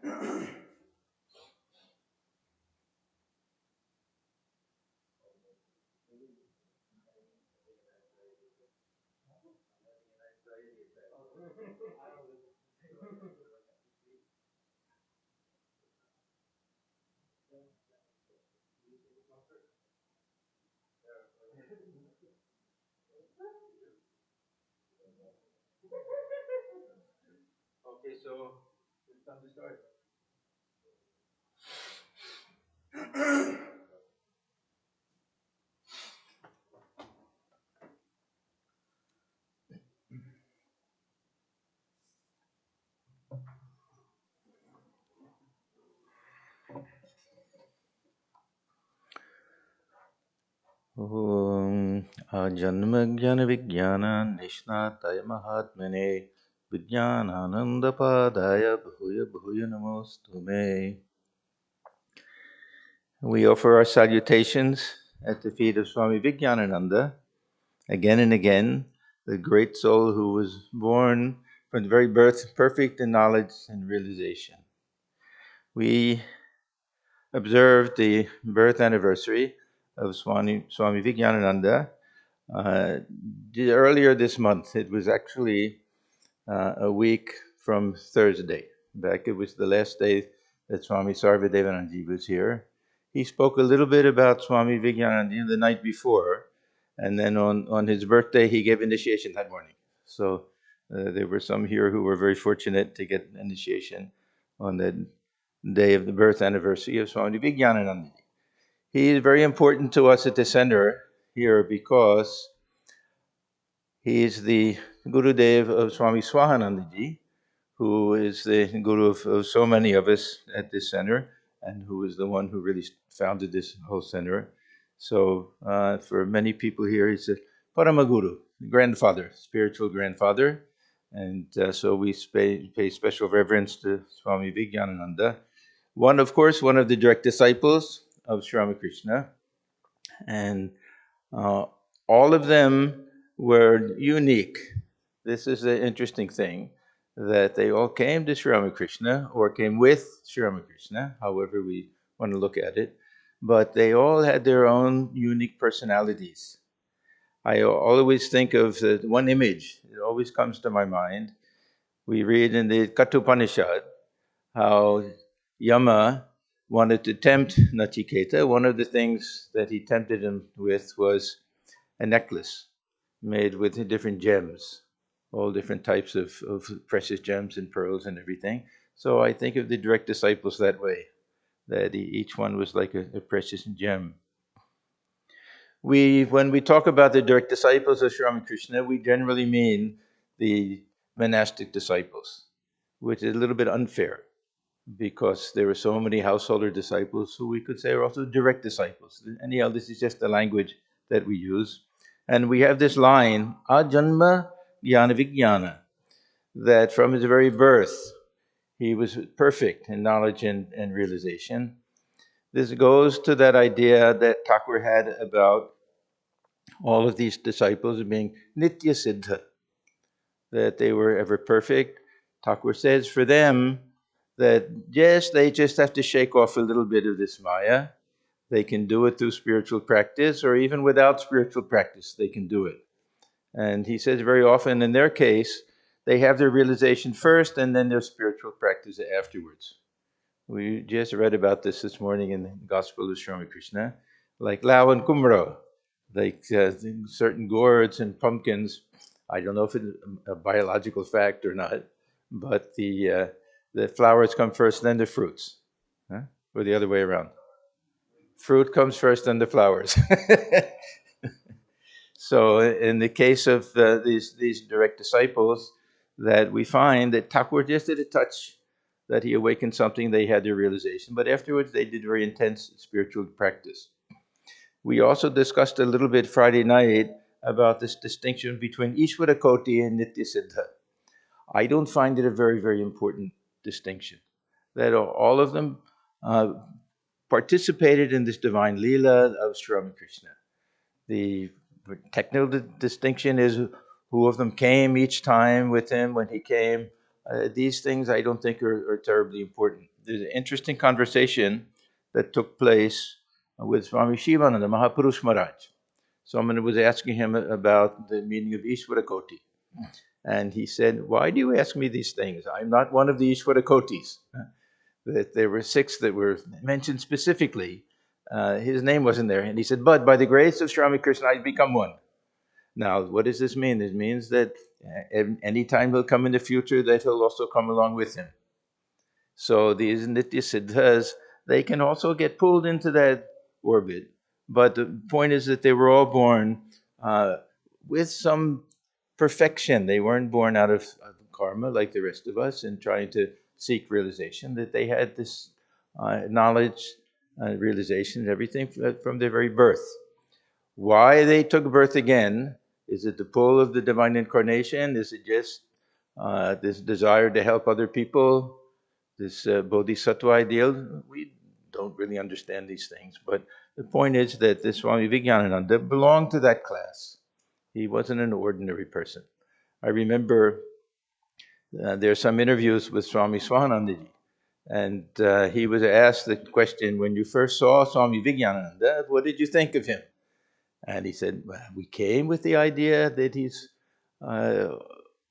Okay, so it's time to start. Om Ajanmagyan Vijnana Nishnataya Mahatmane Vijnanananda Padaya Bhuya Bhuya Namostume. We offer our salutations at the feet of Swami Vijnanananda, again and again, the great soul who was born from the very birth perfect in knowledge and realization. We observed the birth anniversary of Swami Vijnanananda earlier this month. It was actually a week from Thursday. Back, it was the last day that Swami Sarvadevananji was here. He spoke a little bit about Swami Vivekananda the night before, and then on his birthday, he gave initiation that morning. So there were some here who were very fortunate to get initiation on the day of the birth anniversary of Swami Vivekananda. He is very important to us at the center here because he is the Gurudev of Swami Swahananda, who is the Guru of so many of us at this center, and who is the one who really founded this whole center. So for many people here, he's a Paramaguru, grandfather, spiritual grandfather. And so we pay special reverence to Swami Vijnanananda. Of course, one of the direct disciples of Sri Ramakrishna. And all of them were unique. This is the interesting thing, that they all came to Sri Ramakrishna, or came with Sri Ramakrishna, however we want to look at it, but they all had their own unique personalities. I always think of the one image, it always comes to my mind. We read in the Kathopanishad how Yama wanted to tempt Nachiketa. One of the things that he tempted him with was a necklace made with different gems, all different types of precious gems and pearls and everything. So I think of the direct disciples that way, that each one was like a precious gem. When we talk about the direct disciples of Sri Ramakrishna, we generally mean the monastic disciples, which is a little bit unfair, because there were so many householder disciples who we could say are also direct disciples. Anyhow, this is just the language that we use. And we have this line, Ajanma Jnana Vijnana, that from his very birth, he was perfect in knowledge and realization. This goes to that idea that Thakur had about all of these disciples being Nitya Siddha, that they were ever perfect. Thakur says for them that yes, they just have to shake off a little bit of this Maya. They can do it through spiritual practice, or even without spiritual practice, they can do it. And he says very often in their case, they have their realization first and then their spiritual practice afterwards. We just read about this morning in the Gospel of Sri Ramakrishna, like Lau and Kumro, like certain gourds and pumpkins. I don't know if it's a biological fact or not, but the flowers come first, then the fruits, huh? Or the other way around. Fruit comes first, then the flowers. So in the case of these direct disciples, that we find that Thakur just did a touch, that he awakened something, they had their realization, but afterwards they did very intense spiritual practice. We also discussed a little bit Friday night about this distinction between Ishvara Koti and Nitya Siddha. I don't find it a very, very important distinction, that all of them participated in this divine Leela of Sri Ramakrishna. The technical distinction is who of them came each time with him when he came. These things I don't think are terribly important. there's an interesting conversation that took place with Swami Shivananda, Mahapurush Maharaj. Someone was asking him about the meaning of Ishwarakoti. And he said, "Why do you ask me these things? I'm not one of the Ishwarakotis." That there were 6 that were mentioned specifically. His name wasn't there. And he said, "But by the grace of Sri Ramakrishna, I've become one." Now, what does this mean? It means that any time he'll come in the future, that he'll also come along with him. So these Nitya Siddhas, they can also get pulled into that orbit. But the point is that they were all born with some perfection. They weren't born out of karma like the rest of us and trying to seek realization, that they had this knowledge, realization, and everything from their very birth. Why they took birth again? Is it the pull of the divine incarnation? Is it just this desire to help other people? This bodhisattva ideal? We don't really understand these things. But the point is that this Swami Vijnanananda belonged to that class. He wasn't an ordinary person. I remember there are some interviews with Swami Swahananda, and he was asked the question, when you first saw Swami Vijnanananda, what did you think of him? And he said, well, we came with the idea that he's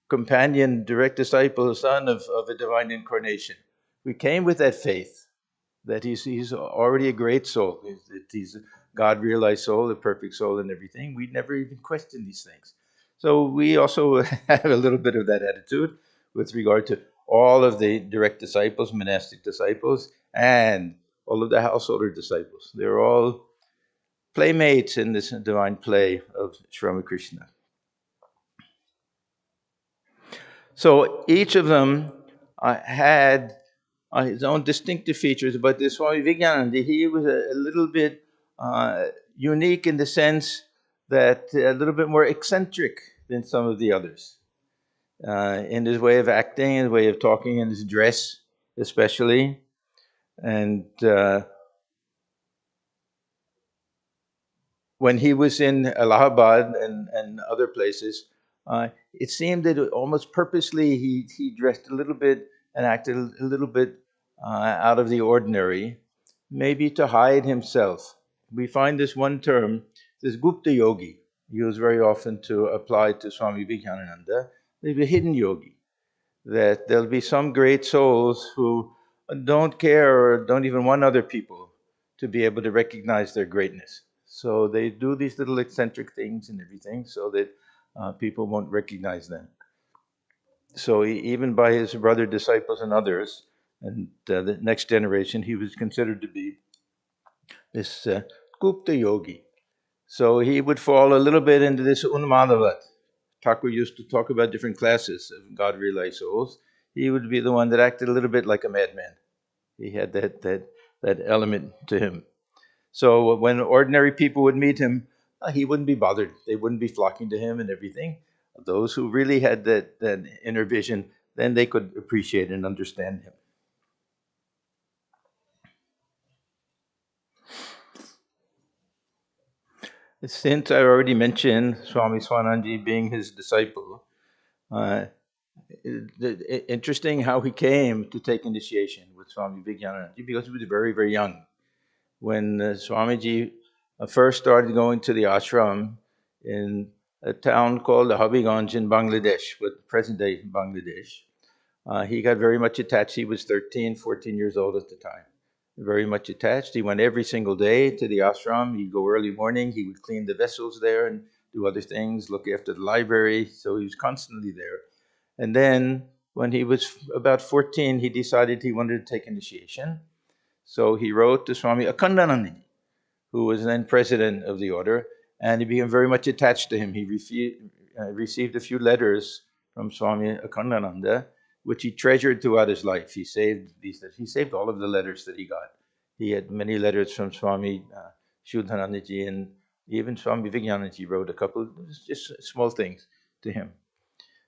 companion, direct disciple, son of a divine incarnation. We came with that faith that he's already a great soul, that he's a God-realized soul, a perfect soul and everything. We never even questioned these things. So we also have a little bit of that attitude with regard to all of the direct disciples, monastic disciples, and all of the householder disciples. They're all playmates in this divine play of Sri Ramakrishna. So each of them had his own distinctive features, but this Swami Vijnanananda, he was a little bit unique in the sense that a little bit more eccentric than some of the others. In his way of acting, his way of talking, and his dress especially. And when he was in Allahabad and other places, it seemed that almost purposely he dressed a little bit and acted a little bit out of the ordinary, maybe to hide himself. We find this one term, this Gupta yogi, used very often to apply to Swami Vivekananda, the hidden yogi, that there'll be some great souls who don't care or don't even want other people to be able to recognize their greatness. So they do these little eccentric things and everything so that people won't recognize them. So even by his brother disciples and others, and the next generation, he was considered to be this Gupta yogi. So he would fall a little bit into this Unmadavat. Thakur used to talk about different classes of God-realized souls. He would be the one that acted a little bit like a madman. He had that element to him. So when ordinary people would meet him, he wouldn't be bothered. They wouldn't be flocking to him and everything. Those who really had that inner vision, then they could appreciate and understand him. Since I already mentioned Swami Swahananda being his disciple, interesting how he came to take initiation with Swami Vivekananda, because he was very, very young. When Swamiji first started going to the ashram in a town called Habiganj in Bangladesh, with present-day Bangladesh, he got very much attached. He was 13, 14 years old at the time. Very much attached. He went every single day to the ashram. He'd go early morning. He would clean the vessels there and do other things, look after the library. So he was constantly there. And then when he was about 14, he decided he wanted to take initiation. So he wrote to Swami Akhandananda, who was then president of the order, and he became very much attached to him. He received a few letters from Swami Akhandananda, which he treasured throughout his life. He saved all of the letters that he got. He had many letters from Swami Shuddhanandaji, and even Swami Vijnanananda wrote a couple, just small things to him.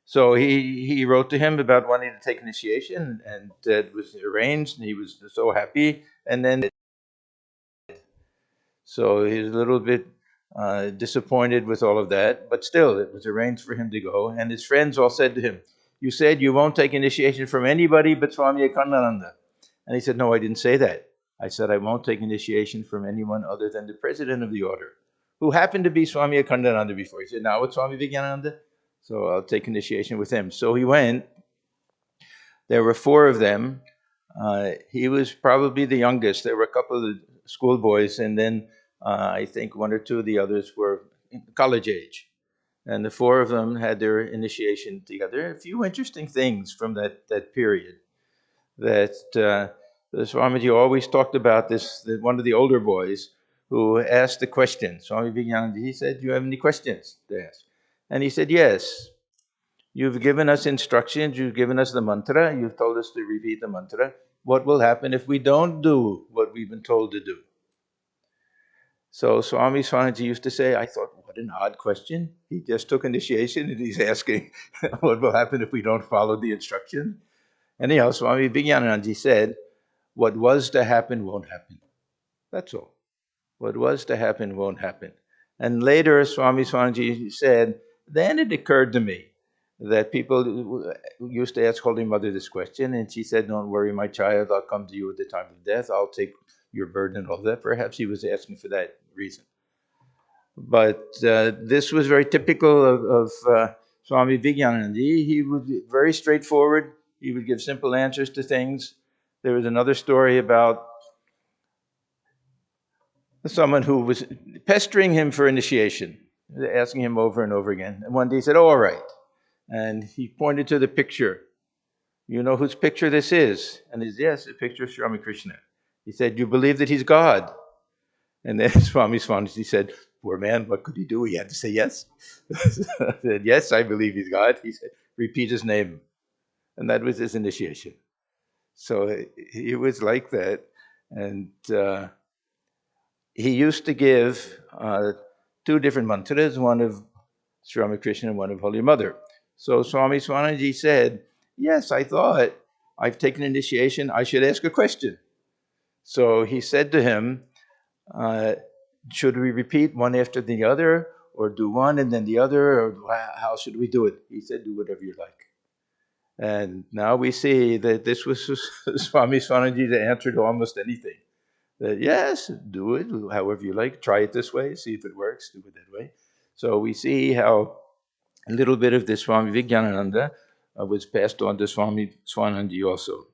So he wrote to him about wanting to take initiation, and it was arranged, and he was so happy. And then, so he was a little bit disappointed with all of that, but still, it was arranged for him to go. And his friends all said to him, "You said you won't take initiation from anybody but Swami Akhandananda." And he said, no, I didn't say that. I said, I won't take initiation from anyone other than the president of the order, who happened to be Swami Vivekananda before. He said, now it's Swami Vijnanananda, so I'll take initiation with him. So he went. There were 4 of them. He was probably the youngest. There were a couple of schoolboys, and then I think 1 or 2 of the others were college age. And the 4 of them had their initiation together. A few interesting things from that period. That the Swamiji always talked about this, that one of the older boys who asked the question, Swami Vivekananda, he said, do you have any questions to ask? And he said, yes. You've given us instructions, you've given us the mantra, you've told us to repeat the mantra. What will happen if we don't do what we've been told to do? So Swami Swahananda used to say, I thought, what an odd question. He just took initiation and he's asking, what will happen if we don't follow the instruction? Anyhow, Swami Vijnanananda said, what was to happen won't happen. That's all. What was to happen won't happen. And later, Swami Swahananda said, then it occurred to me that people used to ask Holy Mother this question, and she said, don't worry, my child, I'll come to you at the time of death. I'll take your burden and all that. Perhaps he was asking for that reason. But this was very typical of Swami Vivekananda. He would be very straightforward. He would give simple answers to things. There was another story about someone who was pestering him for initiation, asking him over and over again. And one day he said, oh, all right. And he pointed to the picture. You know whose picture this is? And he said, yes, a picture of Sri Ramakrishna. He said, you believe that he's God? And then Swami Swahananda said, poor man, what could he do? He had to say yes. I said, yes, I believe he's God. He said, repeat his name. And that was his initiation. So he was like that. And he used to give 2 different mantras, one of Sri Ramakrishna and one of Holy Mother. So Swami Swahananda said, yes, I thought I've taken initiation, I should ask a question. So he said to him, should we repeat one after the other, or do one and then the other, or how should we do it? He said, do whatever you like. And now we see that this was Swami Swahananda's answer to almost anything. That yes, do it however you like, try it this way, see if it works, do it that way. So we see how a little bit of this Swami Vivekananda was passed on to Swami Swahananda also.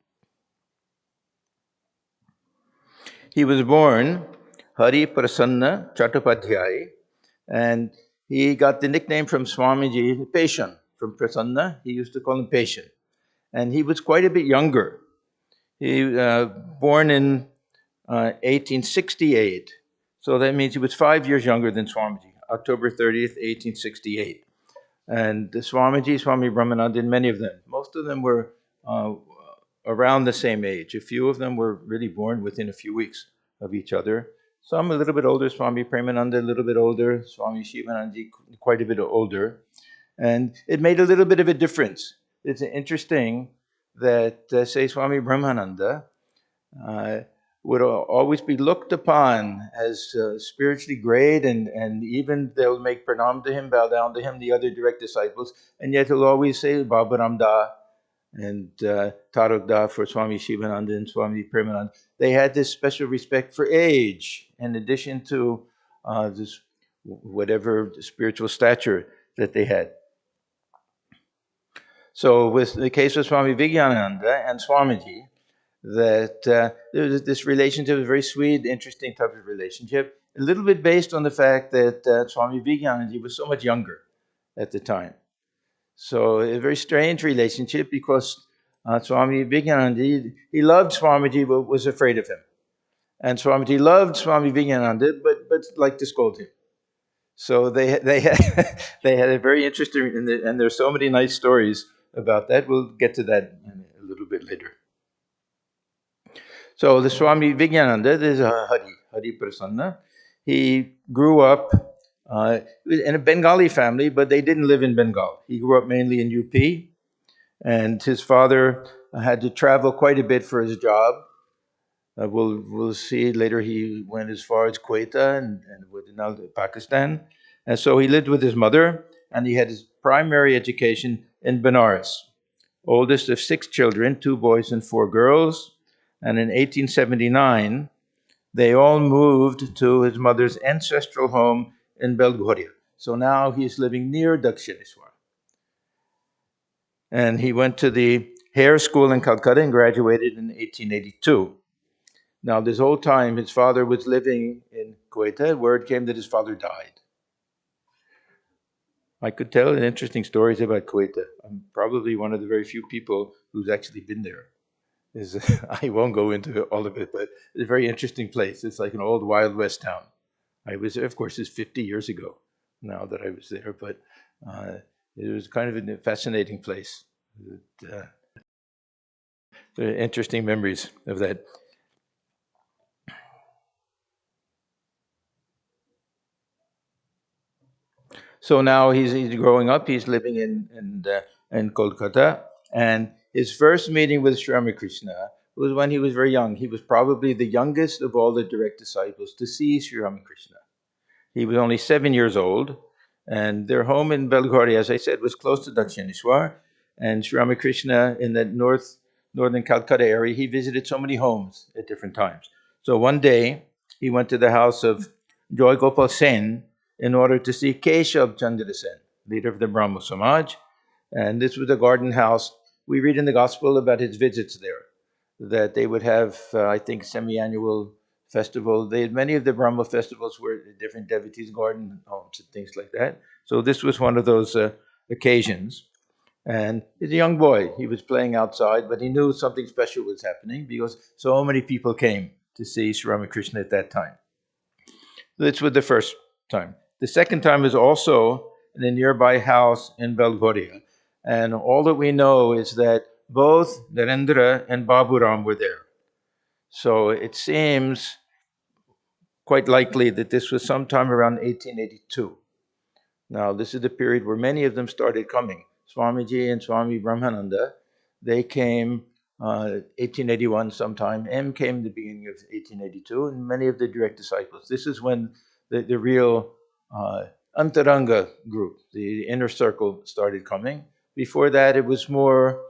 He was born Hari Prasanna Chattopadhyay, and he got the nickname from Swamiji, Patient, from Prasanna. He used to call him Patient. And he was quite a bit younger. He was born in 1868. So that means he was 5 years younger than Swamiji, October 30th, 1868. And the Swamiji, Swami Brahmananda, and many of them, most of them were around the same age. A few of them were really born within a few weeks of each other. Some a little bit older, Swami Premananda a little bit older, Swami Shivananda quite a bit older. And it made a little bit of a difference. It's interesting that, say, Swami Brahmananda would always be looked upon as spiritually great, and even they'll make pranam to him, bow down to him, the other direct disciples, and yet he'll always say Babaram Da and Tarak Da for Swami Shivananda and Swami Premananda. They had this special respect for age, in addition to this whatever spiritual stature that they had. So with the case of Swami Vivekananda and Swamiji, that this relationship is a very sweet, interesting type of relationship, a little bit based on the fact that Swami Vivekananda was so much younger at the time. So a very strange relationship, because Swami Vivekananda, he loved Swamiji but was afraid of him. And Swamiji loved Swami Vivekananda but liked to scold him. So they had a very interesting, and there's so many nice stories about that. We'll get to that a little bit later. So the Swami Vivekananda, there's a Hari Prasanna. He grew up in a Bengali family, but they didn't live in Bengal. He grew up mainly in UP, and his father had to travel quite a bit for his job. We'll see later he went as far as Quetta and now Pakistan. And so he lived with his mother, and he had his primary education in Benares. Oldest of 6 children, 2 boys and 4 girls. And in 1879, they all moved to his mother's ancestral home in Belgorya. So now he's living near Dakshineshwar. And he went to the Hare School in Calcutta and graduated in 1882. Now, this whole time, his father was living in Quetta. Word came that his father died. I could tell interesting stories about Quetta. I'm probably one of the very few people who's actually been there. I won't go into all of it, but it's a very interesting place. It's like an old Wild West town. I was there, of course, it's 50 years ago now that I was there, but it was kind of a fascinating place. Interesting memories of that. So now he's growing up. He's living in Kolkata, and his first meeting with Sri Ramakrishna was when he was very young. He was probably the youngest of all the direct disciples to see Sri Ramakrishna. He was only 7 years old, and their home in Belgorya, as I said, was close to Dakshineshwar. And Sri Ramakrishna, in that northern Calcutta area, he visited so many homes at different times. So one day, he went to the house of Joy Gopal Sen in order to see Keshav Chandra Sen, leader of the Brahmo Samaj. And this was a garden house. We read in the Gospel about his visits there, that they would have, I think, semi-annual festival. They had many of the Brahma festivals were different devotees' garden homes and things like that. So this was one of those occasions. And he's a young boy. He was playing outside, but he knew something special was happening because so many people came to see Sri Ramakrishna at that time. This was the first time. The second time is also in a nearby house in Belgorya. And all that we know is that both Narendra and Baburam were there. So it seems quite likely that this was sometime around 1882. Now, this is the period where many of them started coming. Swamiji and Swami Brahmananda, they came 1881 sometime. M came the beginning of 1882, and many of the direct disciples. This is when the real Antaranga group, the inner circle, started coming. Before that, it was more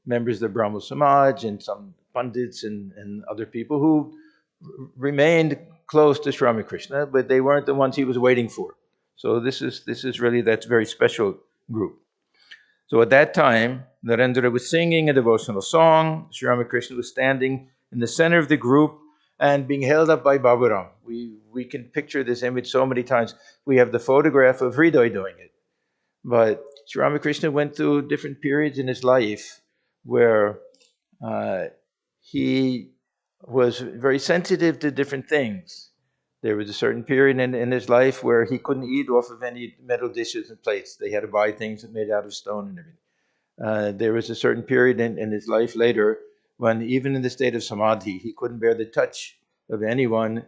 members of the Brahmo Samaj and some Pandits and other people who remained close to Sri Ramakrishna, but they weren't the ones he was waiting for. So this is really that very special group. So at that time, Narendra was singing a devotional song. Sri Ramakrishna was standing in the center of the group and being held up by Baburam. We can picture this image so many times. We have the photograph of Hridoy doing it. But Sri Ramakrishna went through different periods in his life where he was very sensitive to different things. There was a certain period in his life where he couldn't eat off of any metal dishes and plates. They had to buy things made out of stone and everything. There was a certain period in his life later when even in the state of samadhi, he couldn't bear the touch of anyone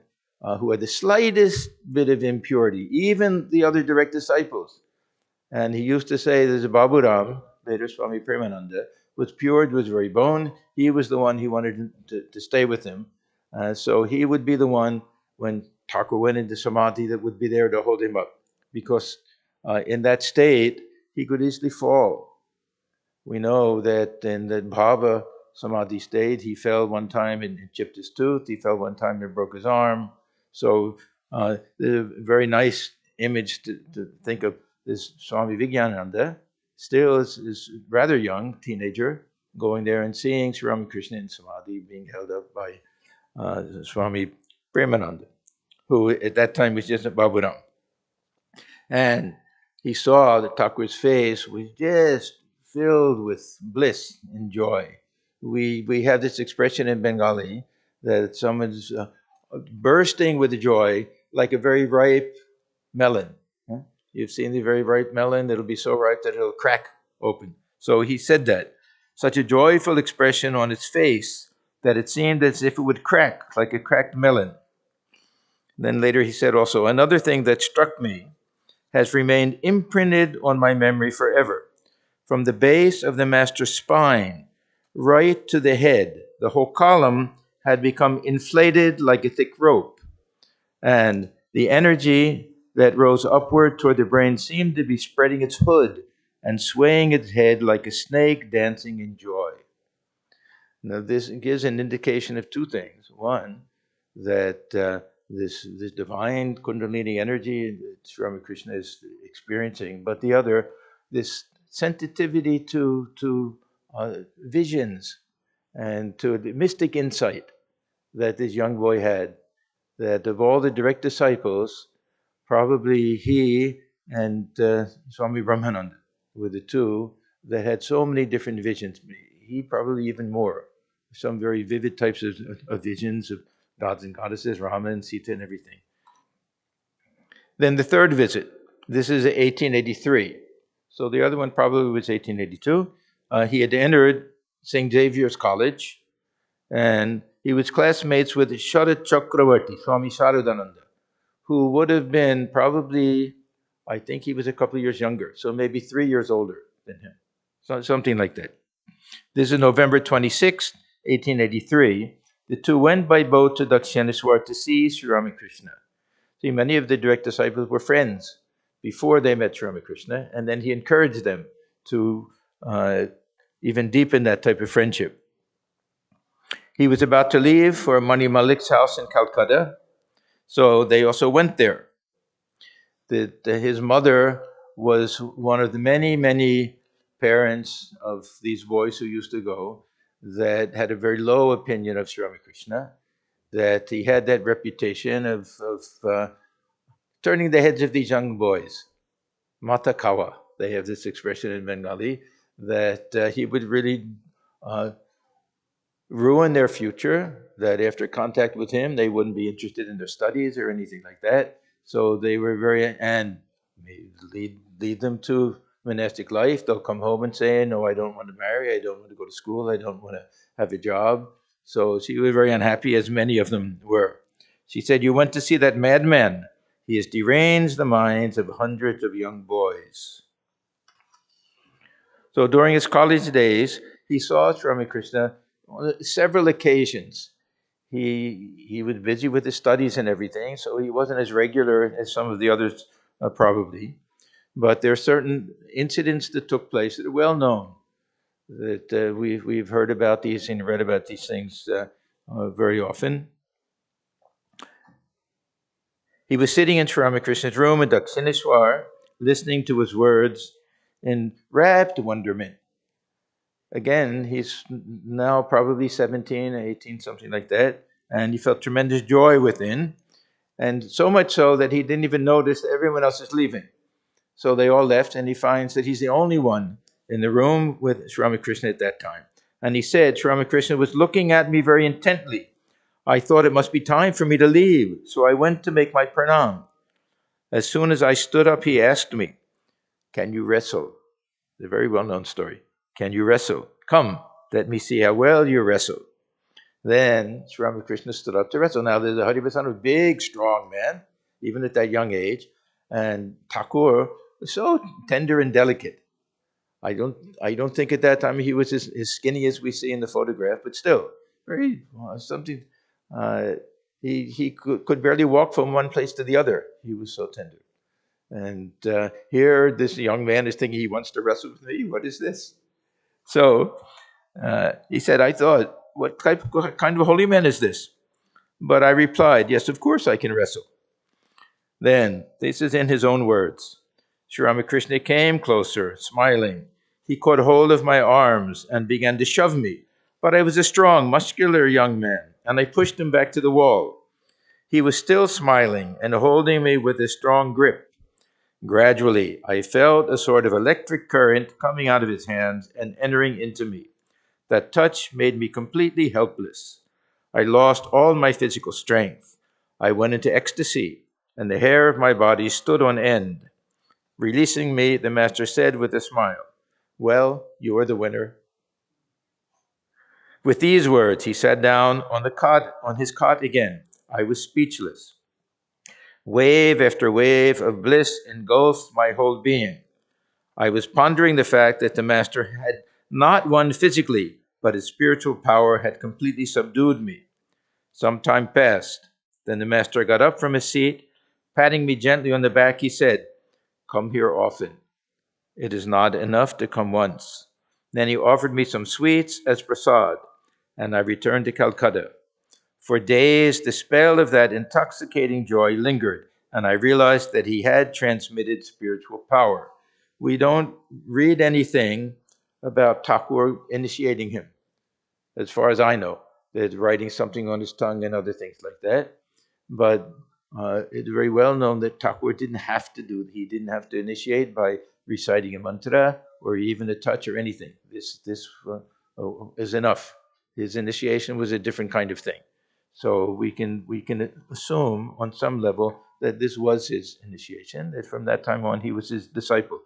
who had the slightest bit of impurity, even the other direct disciples. And he used to say, there's a Baburam, later Swami Premananda, was pure to his very bone. He was the one he wanted to stay with him. So he would be the one, when Thakur went into samadhi, that would be there to hold him up. Because in that state, he could easily fall. We know that in the Bhava samadhi state, he fell one time and chipped his tooth. He fell one time and broke his arm. So the very nice image to think of is Swami Vijnanananda, still is rather young, teenager, going there and seeing Sri Ramakrishna in samadhi being held up by Swami Premananda, who at that time was just a Baburam. And he saw that Thakur's face was just filled with bliss and joy. We have this expression in Bengali that someone's bursting with joy like a very ripe melon. You've seen the very ripe melon, it'll be so ripe that it'll crack open. So he said that. Such a joyful expression on its face that it seemed as if it would crack, like a cracked melon. Then later he said also, another thing that struck me has remained imprinted on my memory forever. From the base of the master's spine right to the head, the whole column had become inflated like a thick rope. And the energy that rose upward toward the brain seemed to be spreading its hood and swaying its head like a snake dancing in joy. Now, this gives an indication of two things. One, that this divine Kundalini energy that Sri Ramakrishna is experiencing, but the other, this sensitivity to visions and to the mystic insight that this young boy had. That of all the direct disciples, probably he and Swami Brahmananda were the two that had so many different visions. He probably even more. Some very vivid types of visions of gods and goddesses, Rama and Sita and everything. Then the third visit. This is 1883. So the other one probably was 1882. He had entered St. Xavier's College, and he was classmates with Sharat Chakravarti, Swami Swahananda, who would have been probably, I think he was a couple of years younger, so maybe 3 years older than him, so, something like that. This is November 26, 1883. The two went by boat to Dakshineswar to see Sri Ramakrishna. See, many of the direct disciples were friends before they met Sri Ramakrishna, and then he encouraged them to even deepen that type of friendship. He was about to leave for Mani Malik's house in Calcutta, so they also went there. His mother was one of the many parents of these boys who used to go that had a very low opinion of Sri Ramakrishna, that he had that reputation of turning the heads of these young boys. Mata kawa, they have this expression in Bengali, that he would really ruin their future, that after contact with him, they wouldn't be interested in their studies or anything like that. So they were and lead them to monastic life. They'll come home and say, no, I don't want to marry, I don't want to go to school, I don't want to have a job. So she was very unhappy, as many of them were. She said, you went to see that madman. He has deranged the minds of hundreds of young boys. So during his college days, he saw Sri Ramakrishna on several occasions. He was busy with his studies and everything, so he wasn't as regular as some of the others probably. But there are certain incidents that took place that are well known, that we've heard about these and read about these things very often. He was sitting in Sri Ramakrishna's room in Dakshineswar, listening to his words in rapt wonderment. Again, he's now probably 17, 18, something like that, and he felt tremendous joy within, and so much so that he didn't even notice that everyone else is leaving. So they all left, and he finds that he's the only one in the room with Sri Ramakrishna at that time. And he said, Sri Ramakrishna was looking at me very intently. I thought it must be time for me to leave, so I went to make my pranam. As soon as I stood up, he asked me, can you wrestle? It's a very well-known story. Can you wrestle? Come, let me see how well you wrestle. Then Sri Ramakrishna stood up to wrestle. Now, the Haribhasan was a big, strong man, even at that young age. And Thakur was so tender and delicate. I don't think at that time he was as skinny as we see in the photograph, but still, very something. He could barely walk from one place to the other. He was so tender. And here, this young man is thinking he wants to wrestle with me. What is this? So he said, I thought, what kind of a holy man is this? But I replied, yes, of course I can wrestle. Then, this is in his own words, Sri Ramakrishna came closer, smiling. He caught hold of my arms and began to shove me. But I was a strong, muscular young man, and I pushed him back to the wall. He was still smiling and holding me with a strong grip. Gradually, I felt a sort of electric current coming out of his hands and entering into me. That touch made me completely helpless. I lost all my physical strength. I went into ecstasy, and the hair of my body stood on end. Releasing me, the master said with a smile, well, you are the winner. With these words, he sat down on his cot again. I was speechless. Wave after wave of bliss engulfed my whole being. I was pondering the fact that the master had not won physically, but his spiritual power had completely subdued me. Some time passed. Then the master got up from his seat. Patting me gently on the back, he said, come here often. It is not enough to come once. Then he offered me some sweets as prasad. and I returned to Calcutta. For days, the spell of that intoxicating joy lingered, and I realized that he had transmitted spiritual power. We don't read anything about Thakur initiating him, as far as I know. There's writing something on his tongue and other things like that. But it's very well known that Thakur didn't have to he didn't have to initiate by reciting a mantra or even a touch or anything. This is enough. His initiation was a different kind of thing. So we can assume on some level that this was his initiation, that from that time on he was his disciple.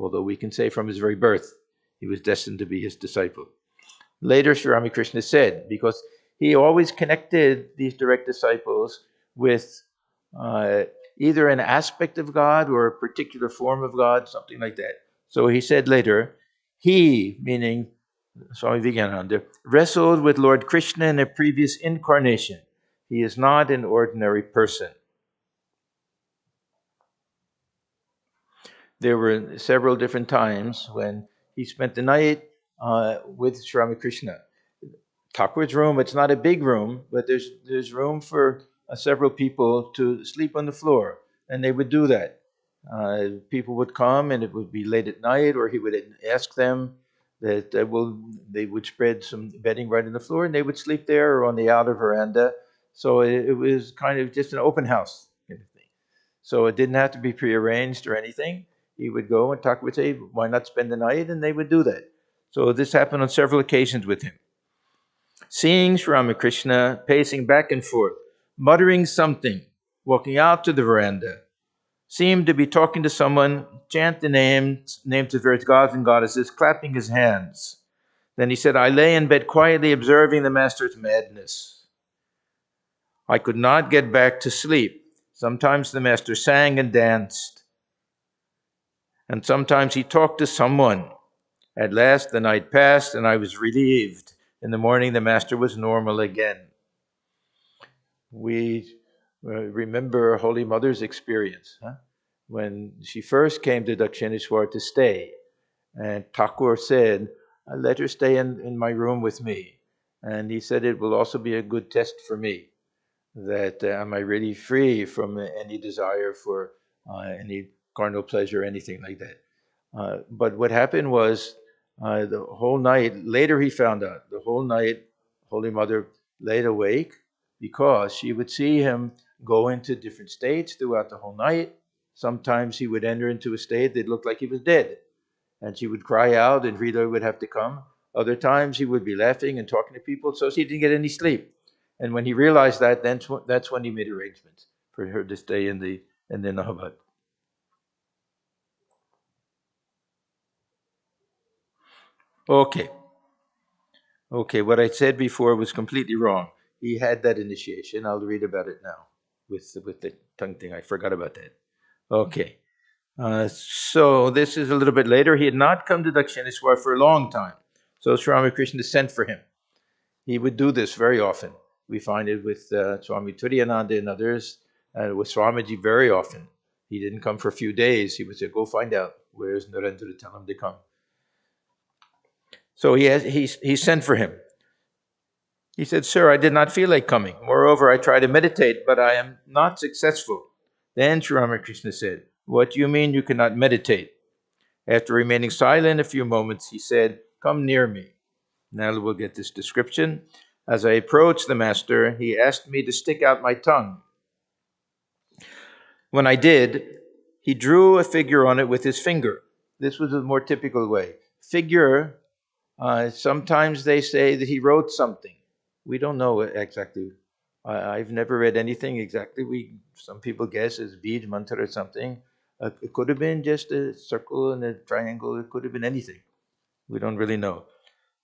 Although we can say from his very birth he was destined to be his disciple. Later, Sri Ramakrishna said, because he always connected these direct disciples with either an aspect of God or a particular form of God, something like that. So he said later, he, meaning Swami Vivekananda, wrestled with Lord Krishna in a previous incarnation. He is not an ordinary person. There were several different times when he spent the night with Sri Ramakrishna. Thakur's room, it's not a big room, but there's room for several people to sleep on the floor, and they would do that. People would come, and it would be late at night, or he would ask them that they would spread some bedding right on the floor, and they would sleep there or on the outer veranda. So it was kind of just an open house kind of thing. So it didn't have to be prearranged or anything. He would go, and Thakur would say, "Why not spend the night?" And they would do that. So this happened on several occasions with him. Seeing Sri Ramakrishna pacing back and forth, muttering something, walking out to the veranda, seemed to be talking to someone, chant the names of various gods and goddesses, clapping his hands. Then he said, I lay in bed quietly observing the master's madness. I could not get back to sleep. Sometimes the master sang and danced, and sometimes he talked to someone. At last the night passed, and I was relieved. In the morning, the master was normal again. We remember Holy Mother's experience when she first came to Dakshineswar to stay. And Thakur said, let her stay in my room with me. And he said, it will also be a good test for me, that am I really free from any desire for any carnal pleasure or anything like that. But what happened was, the whole night, later he found out, the whole night, Holy Mother laid awake because she would see him go into different states throughout the whole night. Sometimes he would enter into a state that looked like he was dead, and she would cry out and Rita would have to come. Other times he would be laughing and talking to people, so he didn't get any sleep. And when he realized that, that's when he made arrangements for her to stay in the Allahabad. Okay, what I said before was completely wrong. He had that initiation. I'll read about it now with the tongue thing. I forgot about that. Okay. So this is a little bit later. He had not come to Dakshineswar for a long time. So Sri Ramakrishna sent for him. He would do this very often. We find it with Swami Vijnanananda and others, with Swamiji very often. He didn't come for a few days. He would say, go find out. Where's Narendra? Tell him to come. So he sent for him. He said, sir, I did not feel like coming. Moreover, I try to meditate, but I am not successful. Then Sri Ramakrishna said, what do you mean you cannot meditate? After remaining silent a few moments, he said, come near me. Now we'll get this description. As I approached the master, he asked me to stick out my tongue. When I did, he drew a figure on it with his finger. This was a more typical way. Figure, sometimes they say that he wrote something. We don't know exactly. I've never read anything exactly. Some people guess it's Bij mantra or something. It could have been just a circle and a triangle. It could have been anything. We don't really know.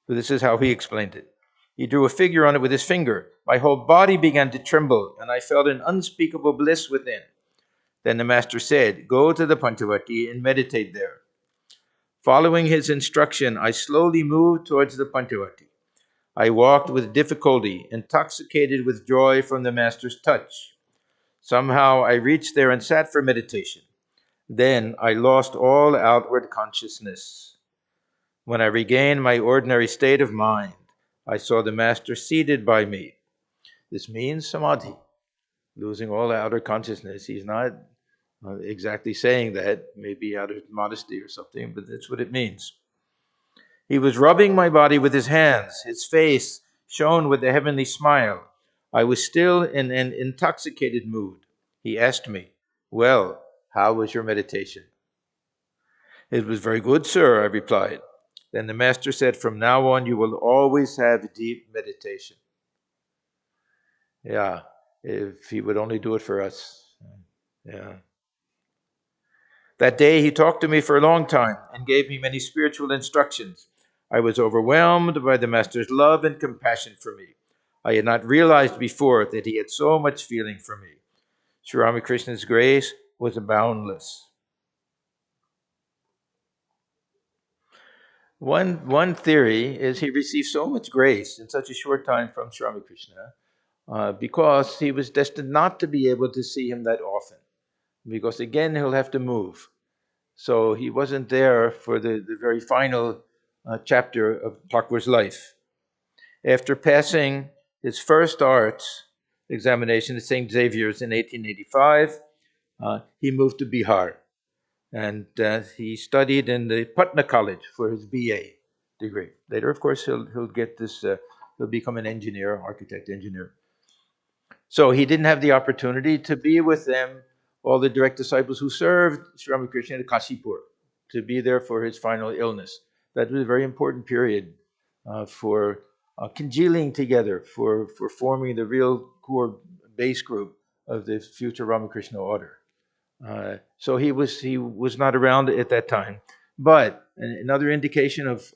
But this is how he explained it. He drew a figure on it with his finger. My whole body began to tremble, and I felt an unspeakable bliss within. Then the master said, go to the Panchavati and meditate there. Following his instruction, I slowly moved towards the Panchavati. I walked with difficulty, intoxicated with joy from the master's touch. Somehow I reached there and sat for meditation. Then I lost all outward consciousness. When I regained my ordinary state of mind, I saw the master seated by me. This means samadhi, losing all outer consciousness. He's not exactly saying that, maybe out of modesty or something, but that's what it means. He was rubbing my body with his hands. His face shone with a heavenly smile. I was still in an intoxicated mood. He asked me, "Well, how was your meditation?" "It was very good, sir," I replied. Then the master said, "From now on, you will always have deep meditation." Yeah, if he would only do it for us. Yeah. That day, he talked to me for a long time and gave me many spiritual instructions. I was overwhelmed by the master's love and compassion for me. I had not realized before that he had so much feeling for me. Sri Ramakrishna's grace was boundless. One theory is he received so much grace in such a short time from Sri Ramakrishna because he was destined not to be able to see him that often, because again he'll have to move. So he wasn't there for the very final chapter of Thakur's life. After passing his first arts examination at St. Xavier's in 1885, he moved to Bihar. And he studied in the Patna College for his BA degree. Later, of course, he'll get this, he'll become an engineer, architect engineer. So he didn't have the opportunity to be with them, all the direct disciples who served Sri Ramakrishna at Kashipur, to be there for his final illness. That was a very important period for congealing together, for forming the real core base group of the future Ramakrishna Order. So he was not around at that time. But another indication of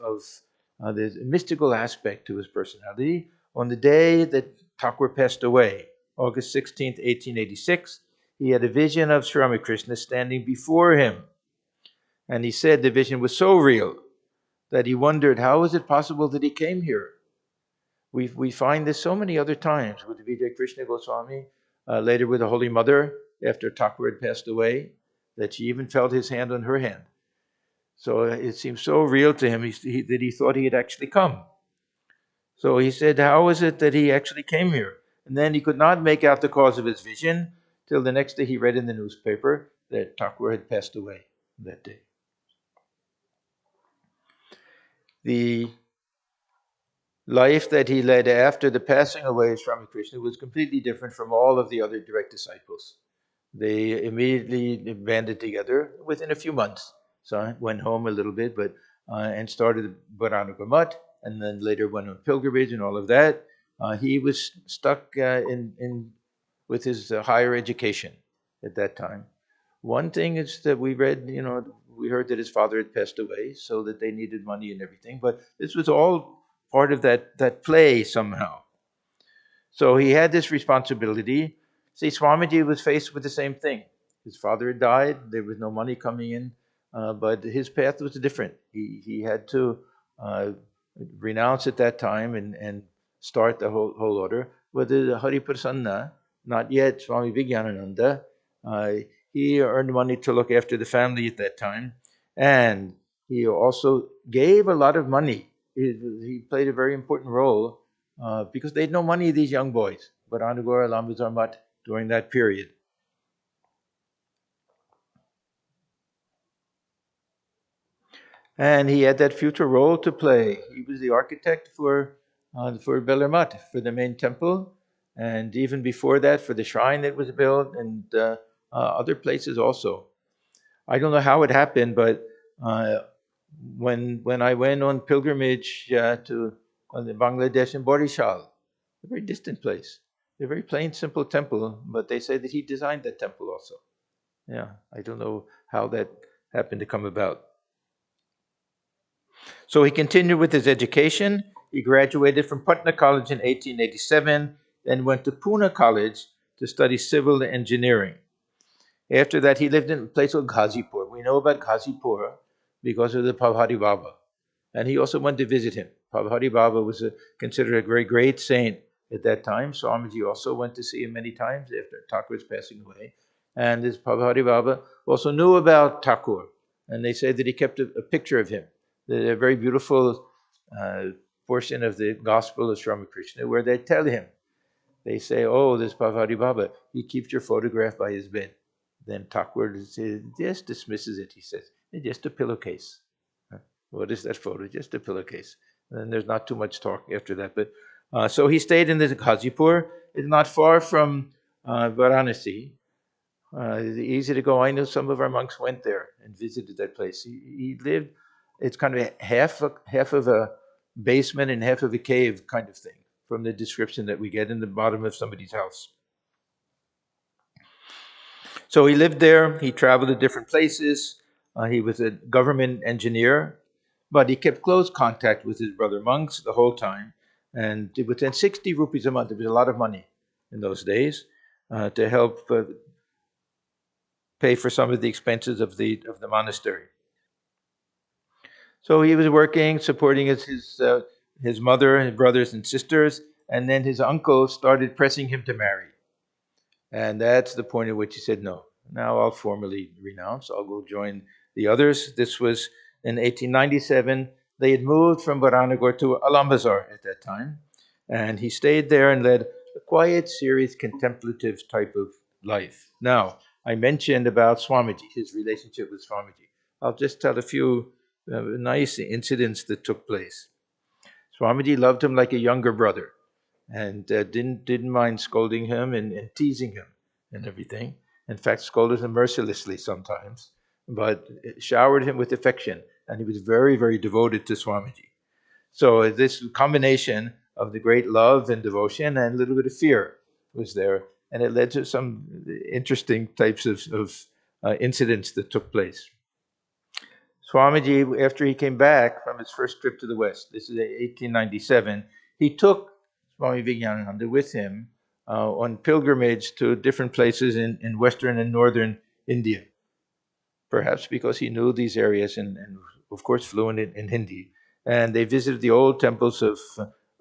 the mystical aspect to his personality, on the day that Thakur passed away, August 16th, 1886, he had a vision of Sri Ramakrishna standing before him. And he said the vision was so real that he wondered, how is it possible that he came here? We find this so many other times with Vijay Krishna Goswami, later with the Holy Mother, after Thakur had passed away, that she even felt his hand on her hand. So it seemed so real to him that he thought he had actually come. So he said, how is it that he actually came here? And then he could not make out the cause of his vision till the next day he read in the newspaper that Thakur had passed away that day. The life that he led after the passing away of Sri Ramakrishna was completely different from all of the other direct disciples. They immediately banded together within a few months. So I went home a little bit, but and started Belur Math, and then later went on pilgrimage and all of that. He was stuck with his higher education at that time. One thing is that we read, we heard that his father had passed away, so that they needed money and everything. But this was all part of that play somehow. So he had this responsibility. See, Swamiji was faced with the same thing. His father had died. There was no money coming in, but his path was different. He had to renounce at that time and start the whole order. But the Hari Prasanna, not yet Swami Vijnanananda, he earned money to look after the family at that time, and he also gave a lot of money. He played a very important role because they had no money, these young boys, but Anugora Lambazar Math during that period. And he had that future role to play. He was the architect for Belur Math, for the main temple, and even before that, for the shrine that was built, and other places also. I don't know how it happened, but when I went on pilgrimage to Bangladesh and Borishal, a very distant place, a very plain, simple temple, but they say that he designed that temple also. Yeah, I don't know how that happened to come about. So he continued with his education. He graduated from Patna College in 1887, then went to Pune College to study civil engineering. After that, he lived in a place called Ghazipur. We know about Ghazipur because of the Pabhari Baba. And he also went to visit him. Pabhari Baba was considered a very great saint at that time. Swamiji also went to see him many times after Thakur's passing away. And this Pabhari Baba also knew about Thakur. And they say that he kept a picture of him. A very beautiful portion of the Gospel of Sri Ramakrishna where they tell him, they say, oh, this Bhavadi Baba, he keeps your photograph by his bed. Then Thakur just dismisses it. He says, it's just a pillowcase. What is that photo? Just a pillowcase. And then there's not too much talk after that. But so he stayed in the Ghazipur. It's not far from Varanasi. It's easy to go. I know some of our monks went there and visited that place. He lived, it's kind of half of a basement and half of a cave kind of thing from the description that we get in the bottom of somebody's house. So he lived there. He traveled to different places. He was a government engineer, but he kept close contact with his brother monks the whole time. And within 60 rupees a month, it was a lot of money in those days to help pay for some of the expenses of the monastery. So he was working, supporting his mother, his brothers and sisters, and then his uncle started pressing him to marry. And that's the point at which he said, no, now I'll formally renounce. I'll go join the others. This was in 1897. They had moved from Baranagar to Alambazar at that time. And he stayed there and led a quiet, serious, contemplative type of life. Now, I mentioned about Swamiji, his relationship with Swamiji. I'll just tell a few nice incidents that took place. Swamiji loved him like a younger brother and didn't mind scolding him and teasing him and everything. In fact, scolded him mercilessly sometimes, but showered him with affection. And he was very, very devoted to Swamiji. So this combination of the great love and devotion and a little bit of fear was there. And it led to some interesting types of incidents that took place. Swamiji, after he came back from his first trip to the West, this is 1897, he took Swami Vijnanananda with him on pilgrimage to different places in western and northern India. Perhaps because he knew these areas and of course, fluent in Hindi. And they visited the old temples of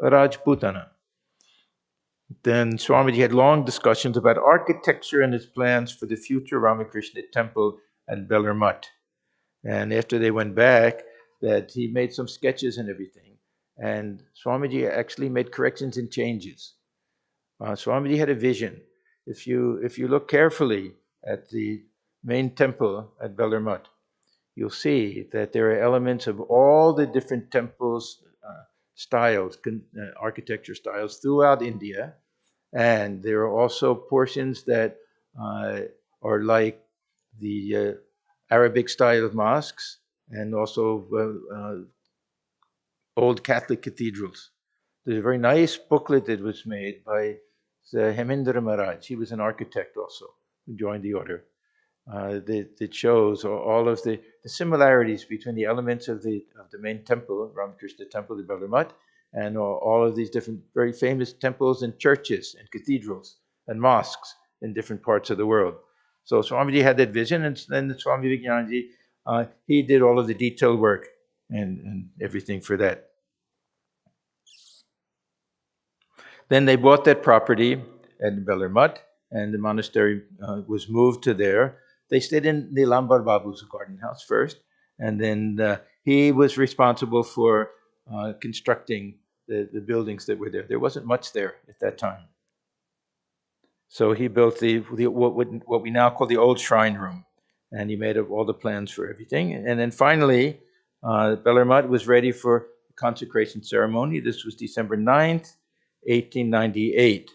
Rajputana. Then Swamiji had long discussions about architecture and his plans for the future Ramakrishna temple at Belur Math. And after they went back, that he made some sketches and everything. And Swamiji actually made corrections and changes. Swamiji had a vision. If you look carefully at the main temple at Belur Math, you'll see that there are elements of all the different temples, styles, architecture styles throughout India. And there are also portions that are like the Arabic style of mosques and also old Catholic cathedrals. There's a very nice booklet that was made by Hemendra Maharaj. He was an architect also who joined the order. That shows all of the similarities between the elements of the main temple, Ramakrishna temple, the Belur Math, and all of these different very famous temples and churches and cathedrals and mosques in different parts of the world. So Swamiji had that vision, and then the Swami Vijnanananda, he did all of the detailed work and everything for that. Then they bought that property at Belur Math, and the monastery was moved to there. They stayed in the Lambar Babu's garden house first, and then he was responsible for constructing the buildings that were there. There wasn't much there at that time. So he built what we now call the old shrine room, and he made up all the plans for everything. And then finally, Belur Math was ready for the consecration ceremony. This was December 9th, 1898.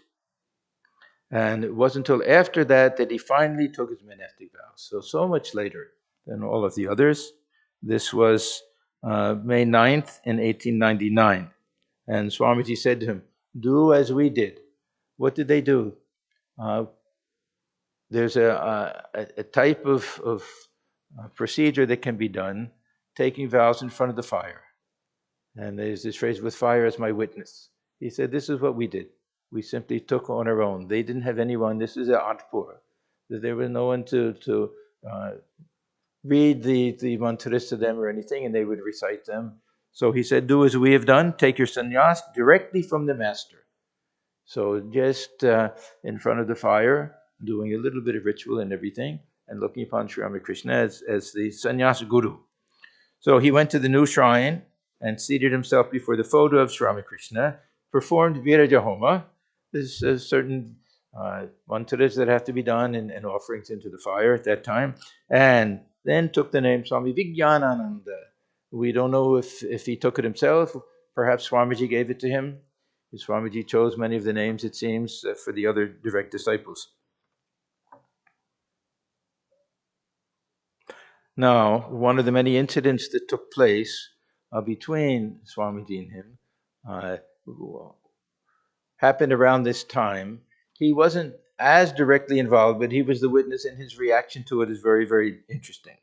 And it wasn't until after that he finally took his monastic vows. So much later than all of the others. This was May 9th in 1899. And Swamiji said to him, do as we did. What did they do? There's a type of procedure that can be done, taking vows in front of the fire. And there's this phrase, with fire as my witness. He said, this is what we did. We simply took on our own. They didn't have anyone. This is an Atpur. There was no one to read the mantras to them or anything, and they would recite them. So he said, do as we have done. Take your sannyas directly from the master. So just in front of the fire, doing a little bit of ritual and everything, and looking upon Sri Ramakrishna as the sannyas guru. So he went to the new shrine, and seated himself before the photo of Sri Ramakrishna, performed Virajahoma. There's certain mantras that have to be done and offerings into the fire at that time, and then took the name Swami Vijnanananda. We don't know if he took it himself. Perhaps Swamiji gave it to him. Swamiji chose many of the names, it seems, for the other direct disciples. Now, one of the many incidents that took place between Swamiji and him happened around this time. He wasn't as directly involved, but he was the witness, and his reaction to it is very, very interesting.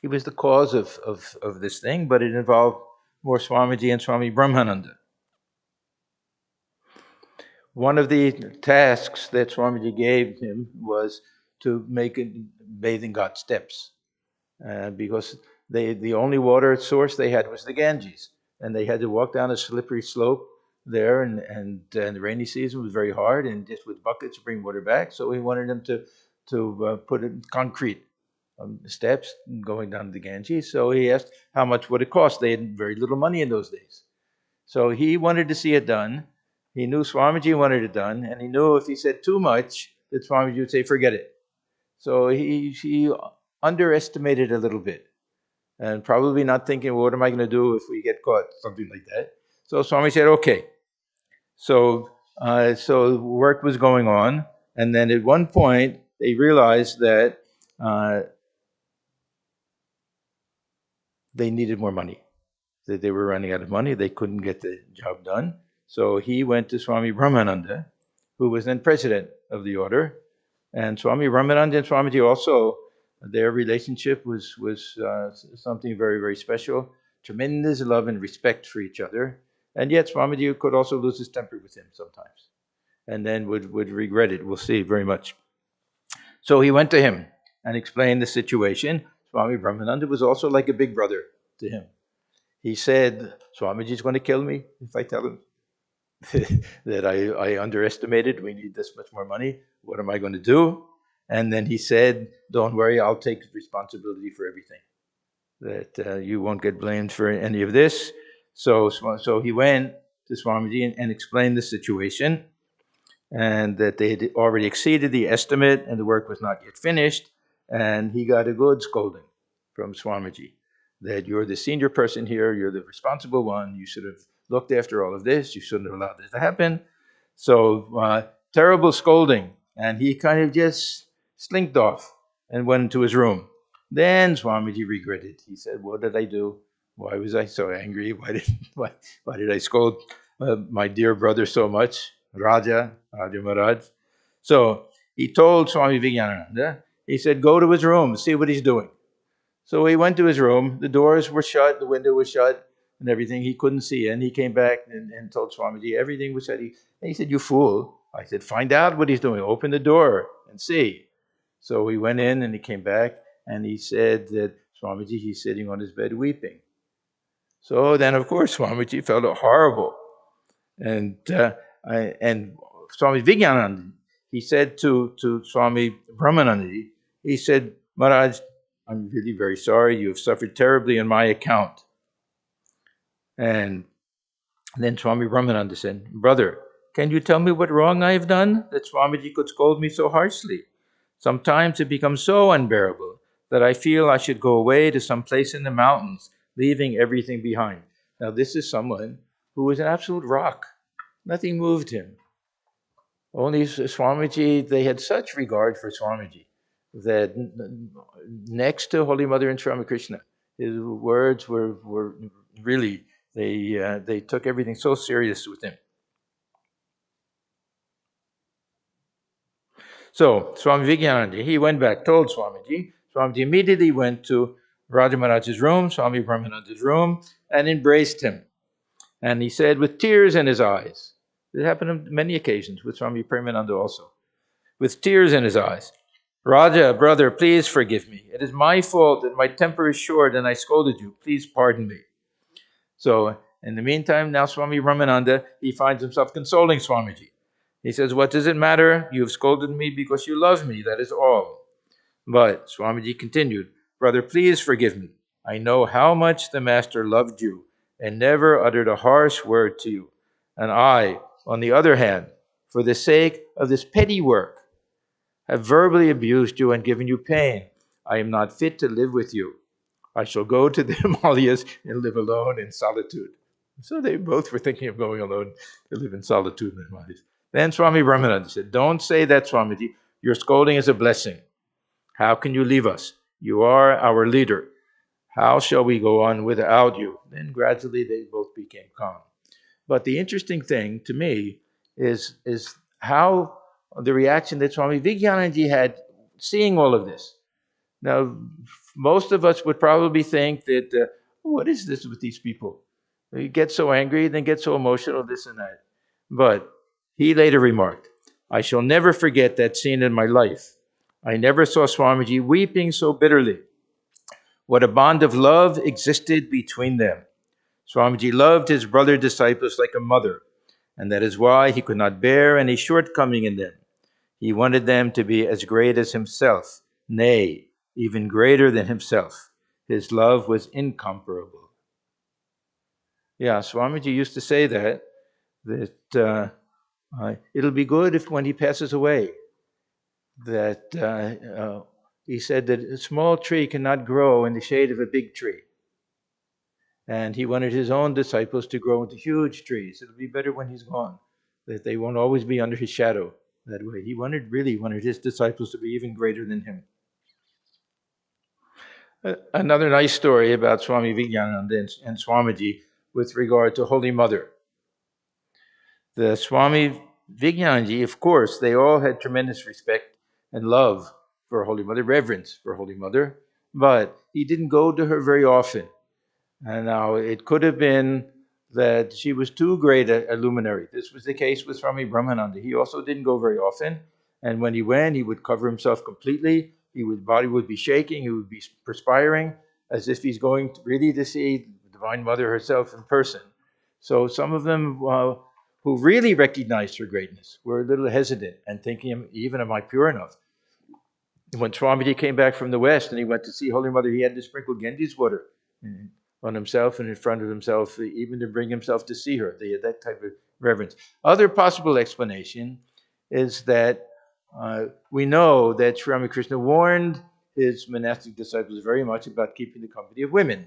He was the cause of this thing, but it involved more Swamiji and Swami Brahmananda. One of the tasks that Swamiji gave him was to make bathing ghat steps, because the only water source they had was the Ganges, and they had to walk down a slippery slope there, and the rainy season was very hard, and just with buckets to bring water back. So he wanted them to put in concrete steps going down the Ganges. So he asked how much would it cost. They had very little money in those days. So he wanted to see it done. He knew Swamiji wanted it done, and he knew if he said too much, that Swamiji would say, forget it. So he underestimated a little bit, and probably not thinking, well, what am I going to do if we get caught, something like that. So Swami said, okay. So work was going on, and then at one point, they realized that they needed more money, that they were running out of money. They couldn't get the job done. So he went to Swami Brahmananda, who was then president of the order. And Swami Brahmananda and Swamiji also, their relationship was something very, very special. Tremendous love and respect for each other. And yet Swamiji could also lose his temper with him sometimes, and then would regret it. We'll see very much. So he went to him and explained the situation. Swami Brahmananda was also like a big brother to him. He said, Swamiji is going to kill me if I tell him that I underestimated. We need this much more money. What am I going to do? And then he said, don't worry, I'll take responsibility for everything. That you won't get blamed for any of this. So he went to Swamiji and explained the situation, and that they had already exceeded the estimate and the work was not yet finished. And he got a good scolding from Swamiji, that you're the senior person here, you're the responsible one, you should have looked after all of this, you shouldn't have allowed this to happen. So terrible scolding, and he kind of just slinked off and went into his room. Then Swamiji regretted. He said, what did I do? Why was I so angry? Why did I scold my dear brother so much? Raja Maharaj. So he told Swami Vivekananda, he said, go to his room, see what he's doing. So he went to his room, the doors were shut, the window was shut, and everything. He couldn't see in. He came back and told Swamiji everything was shut. He said, you fool. I said, find out what he's doing. Open the door and see. So he went in and he came back, and he said that Swamiji, he's sitting on his bed weeping. So then, of course, Swamiji felt horrible. And Swami Vivekananda, he said to Swami Brahmananda, he said, Maharaj, I'm really very sorry. You have suffered terribly on my account. And then Swami Brahmananda said, brother, can you tell me what wrong I have done, that Swamiji could scold me so harshly? Sometimes it becomes so unbearable that I feel I should go away to some place in the mountains, leaving everything behind. Now, this is someone who was an absolute rock. Nothing moved him. Only Swamiji, they had such regard for Swamiji that next to Holy Mother and Sri Ramakrishna, his words were really, they took everything so serious with him. So Swami Vivekananda, he went back, told Swamiji. Swamiji immediately went to Raja Maharaj's room, Swami Brahmananda's room, and embraced him. And he said with tears in his eyes, it happened on many occasions with Swami Premananda also, with tears in his eyes, Raja, brother, please forgive me. It is my fault that my temper is short and I scolded you. Please pardon me. So in the meantime, now Swami Brahmananda, he finds himself consoling Swamiji. He says, what does it matter? You have scolded me because you love me, that is all. But Swamiji continued, brother, please forgive me. I know how much the Master loved you, and never uttered a harsh word to you. And I, on the other hand, for the sake of this petty work, have verbally abused you and given you pain. I am not fit to live with you. I shall go to the Himalayas and live alone in solitude. So they both were thinking of going alone to live in solitude in the Himalayas. Then Swami Brahmananda said, don't say that, Swamiji. Your scolding is a blessing. How can you leave us? You are our leader. How shall we go on without you? Then gradually they both became calm. But the interesting thing to me is how the reaction that Swami Vijnanananda had seeing all of this. Now, most of us would probably think that, what is this with these people? You get so angry, then get so emotional, this and that. But he later remarked, I shall never forget that scene in my life. I never saw Swamiji weeping so bitterly. What a bond of love existed between them. Swamiji loved his brother disciples like a mother, and that is why he could not bear any shortcoming in them. He wanted them to be as great as himself, nay, even greater than himself. His love was incomparable. Yeah, Swamiji used to say that it'll be good if when he passes away, that he said that a small tree cannot grow in the shade of a big tree. And he wanted his own disciples to grow into huge trees. It'll be better when he's gone, that they won't always be under his shadow that way. He really wanted his disciples to be even greater than him. Another nice story about Swami Vijnanananda and Swamiji with regard to Holy Mother. The Swami Vijnanananda, of course, they all had tremendous respect and love for Holy Mother, reverence for Holy Mother, but he didn't go to her very often. And now it could have been that she was too great a luminary. This was the case with Swami Brahmananda. He also didn't go very often. And when he went, he would cover himself completely. His body would be shaking. He would be perspiring as if he's going really to see the Divine Mother herself in person. So some of them who really recognized her greatness were a little hesitant and thinking, even am I pure enough? When Swamiji came back from the West and he went to see Holy Mother, he had to sprinkle Ganges water on himself and in front of himself, even to bring himself to see her. They had that type of reverence. Other possible explanation is that we know that Sri Ramakrishna warned his monastic disciples very much about keeping the company of women.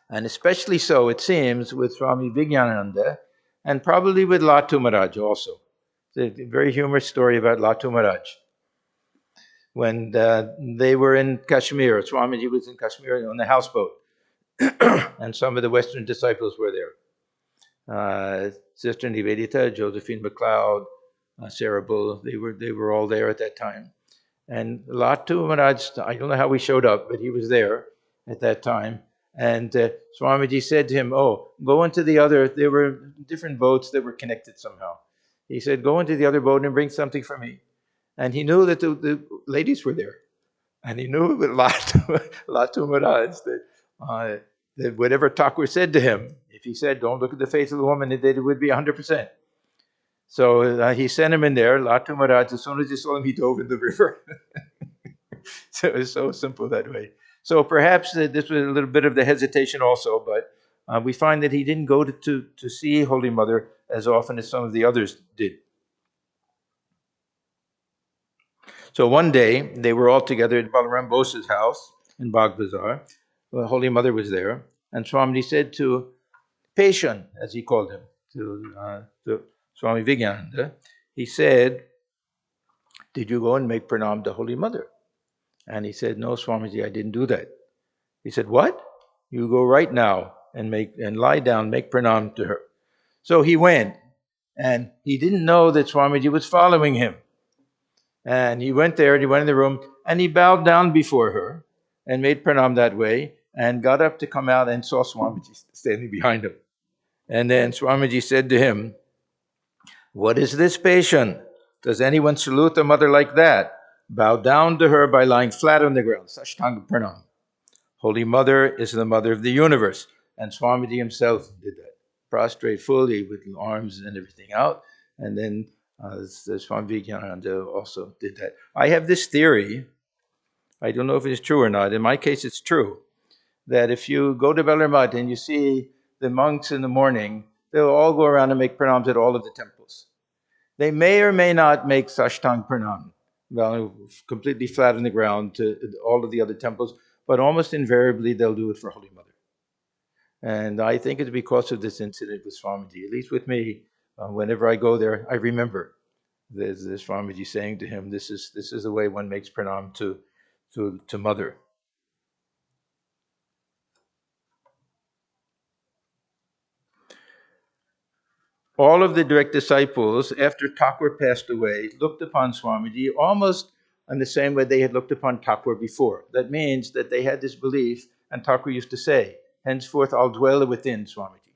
And especially so, it seems, with Swami Vijnanananda and probably with Latu Maharaj also. It's a very humorous story about Latu Maharaj. When they were in Kashmir, Swamiji was in Kashmir on the houseboat. And some of the Western disciples were there. Sister Nivedita, Josephine MacLeod, Sarah Bull, they were all there at that time. And Latu Maharaj, I don't know how he showed up, but he was there at that time. And Swamiji said to him, go into the other, there were different boats that were connected somehow. He said, go into the other boat and bring something for me. And he knew that the ladies were there. And he knew with Latu Maharaj that whatever Thakur said to him, if he said, don't look at the face of the woman, it would be 100%. So he sent him in there. Latu Maharaj, as soon as he saw him, he dove in the river. So it was so simple that way. So perhaps this was a little bit of the hesitation also, but we find that he didn't go to see Holy Mother as often as some of the others did. So one day, they were all together at Balaram Bose's house in Bagh Bazaar. The Holy Mother was there. And Swamiji said to Peshan, as he called him, to Swami Vivekananda, he said, did you go and make pranam to Holy Mother? And he said, no, Swamiji, I didn't do that. He said, what? You go right now and lie down, make pranam to her. So he went, and he didn't know that Swamiji was following him. And he went there, and he went in the room, and he bowed down before her and made pranam that way, and got up to come out and saw Swamiji standing behind him. And then Swamiji said to him, what is this patient? Does anyone salute a mother like that? Bow down to her by lying flat on the ground. Sashtanga pranam. Holy Mother is the mother of the universe. And Swamiji himself did that. Prostrate fully with arms and everything out. And then Swami Vivekananda also did that. I have this theory, I don't know if it's true or not, in my case it's true, that if you go to Belur Math and you see the monks in the morning, they'll all go around and make pranams at all of the temples. They may or may not make Sashtang Pranam, well, completely flat on the ground to all of the other temples, but almost invariably they'll do it for Holy Mother. And I think it's because of this incident with Swamiji. At least with me, whenever I go there, I remember there's Swamiji saying to him, "This is the way one makes pranam to Mother." All of the direct disciples, after Thakur passed away, looked upon Swamiji almost in the same way they had looked upon Thakur before. That means that they had this belief, and Thakur used to say, "Henceforth I'll dwell within Swamiji.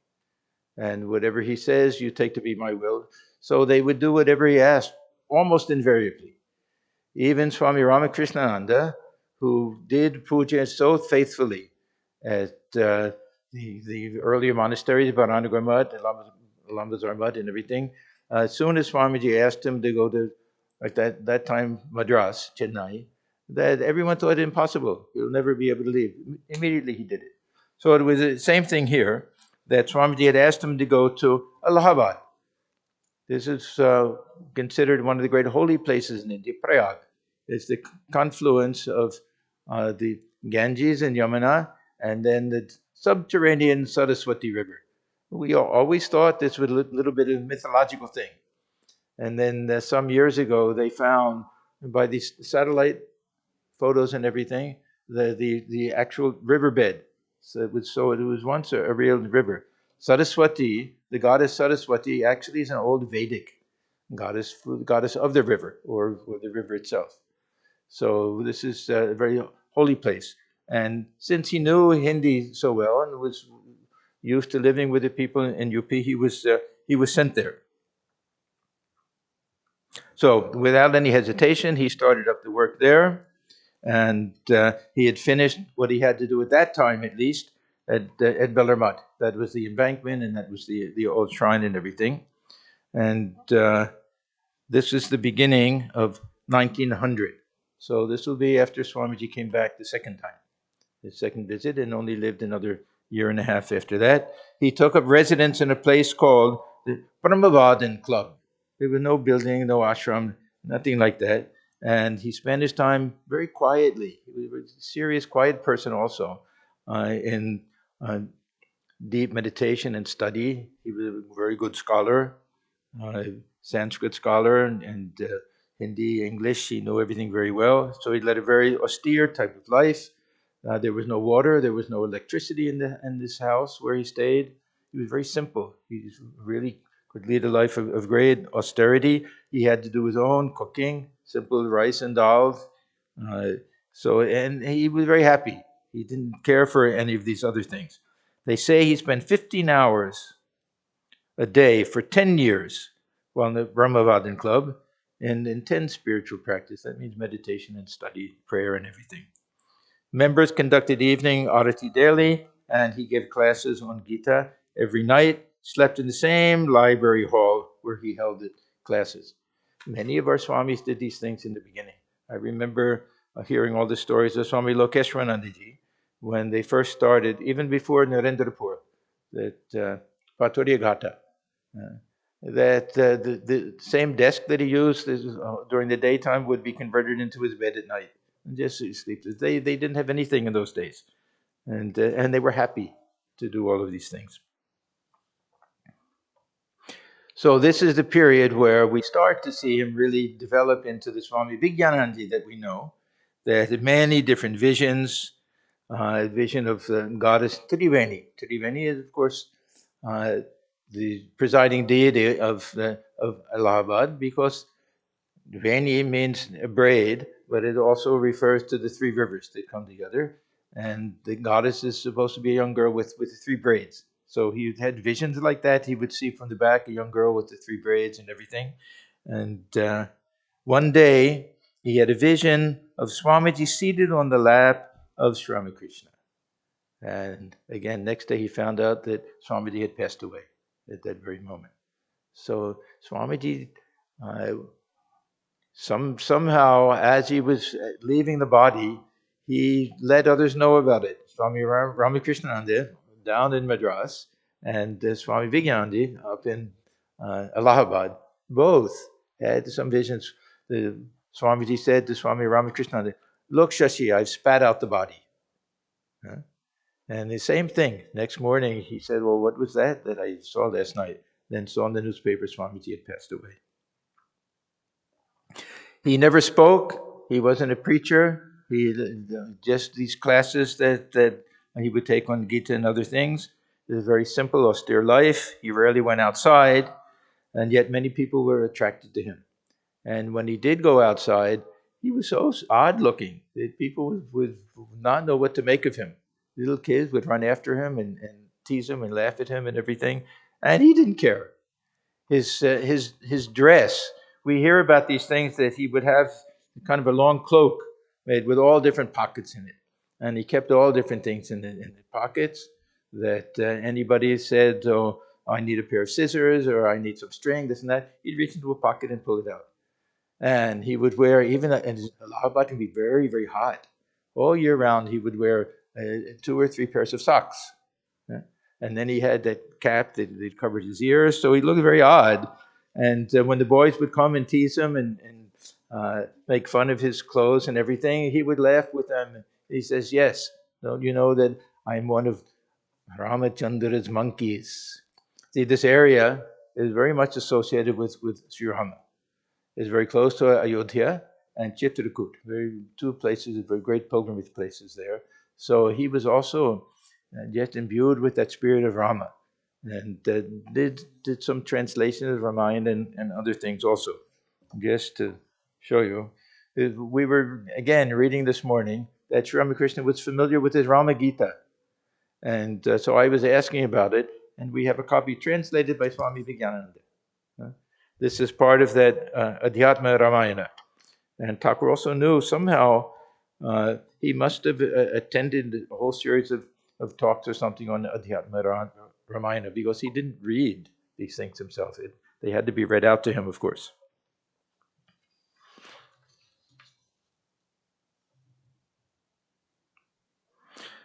And whatever he says, you take to be my will." So they would do whatever he asked, almost invariably. Even Swami Ramakrishna, who did puja so faithfully at the earlier monasteries, Baranagar Mutt, Lambazar Mutt, and everything, as soon as Swamiji asked him to go to, at that time, Madras, Chennai, that everyone thought it impossible. He'll never be able to leave. Immediately he did it. So it was the same thing here, that Swamiji had asked him to go to Allahabad. This is considered one of the great holy places in India, Prayag. It's the confluence of the Ganges and Yamuna, and then the subterranean Saraswati River. We always thought this was a little bit of a mythological thing. And then some years ago, they found, by these satellite photos and everything, the actual riverbed. So it was once a real river. Saraswati, the goddess Saraswati, actually is an old Vedic goddess of the river, or the river itself. So this is a very holy place. And since he knew Hindi so well and was used to living with the people in UP, he was sent there. So without any hesitation, he started up the work there. And he had finished what he had to do at that time, at least, at Belur Math. That was the embankment, and that was the old shrine and everything. And this is the beginning of 1900. So this will be after Swamiji came back the second time, his second visit, and only lived another year and a half after that. He took up residence in a place called the Brahmavadan Club. There was no building, no ashram, nothing like that. And he spent his time very quietly. He was a serious, quiet person also, in deep meditation and study. He was a very good scholar, Sanskrit scholar, and Hindi, English. He knew everything very well. So he led a very austere type of life. There was no water, there was no electricity in this house where he stayed. He was very simple. He really could lead a life of great austerity. He had to do his own cooking, simple rice and dal. And he was very happy. He didn't care for any of these other things. They say he spent 15 hours a day for 10 years while in the Brahmavadan Club in intense spiritual practice. That means meditation and study, prayer and everything. Members conducted evening Arati daily, and he gave classes on Gita every night, slept in the same library hall where he held the classes. Many of our Swamis did these things in the beginning. I remember hearing all the stories of Swami Lokeshwaranandaji when they first started, even before Narendrapur, that Paturia Ghata, that the same desk that he used during the daytime would be converted into his bed at night. And just sleep. They didn't have anything in those days, and they were happy to do all of these things. So this is the period where we start to see him really develop into the Swami Vijnanananda that we know. There had many different visions. Vision of the goddess Triveni. Triveni is, of course, the presiding deity of Allahabad, because Veni means a braid, but it also refers to the three rivers that come together. And the goddess is supposed to be a young girl with the three braids. So he had visions like that. He would see from the back a young girl with the three braids and everything. And one day he had a vision of Swamiji seated on the lap of Sri Ramakrishna. And again, next day he found out that Swamiji had passed away at that very moment. So Swamiji, somehow, as he was leaving the body, he let others know about it. Swami Ramakrishna Order, down in Madras, and Swami Vijnanananda up in Allahabad, both had some visions. The Swamiji said to Swami Ramakrishna, "Look, Shashi, I've spat out the body." Huh? And the same thing. Next morning, he said, "Well, what was that I saw last night?" Then saw in the newspaper Swamiji had passed away. He never spoke. He wasn't a preacher. He just these classes that he would take on Gita and other things. It was a very simple, austere life. He rarely went outside, and yet many people were attracted to him. And when he did go outside, he was so odd looking that people would not know what to make of him. Little kids would run after him and tease him and laugh at him and everything, and he didn't care. His dress. We hear about these things that he would have kind of a long cloak made with all different pockets in it, and he kept all different things in the pockets. That anybody said, "Oh, I need a pair of scissors," or "I need some string," this and that, he'd reach into a pocket and pull it out. And he would wear, even and Allahabad can be very, very hot. All year round, he would wear 2 or 3 pairs of socks. Yeah? And then he had that cap that covered his ears, so he looked very odd. And when the boys would come and tease him and make fun of his clothes and everything, he would laugh with them. He says, "Yes, don't you know that I'm one of Ramachandra's monkeys?" See, this area is very much associated with Sri Rama. It's very close to Ayodhya and Chitrakoot, two places, very great pilgrimage places there. So he was also just imbued with that spirit of Rama, and did some translation of Ramayana and other things also. Just to show you, we were again reading this morning that Sri Ramakrishna was familiar with his Rama Gita, and so I was asking about it, and we have a copy translated by Swami Vijnanananda. This is part of that Adhyatma Ramayana. And Thakur also knew somehow he must have attended a whole series of talks or something on Adhyatma Ramayana, because he didn't read these things himself. They had to be read out to him, of course.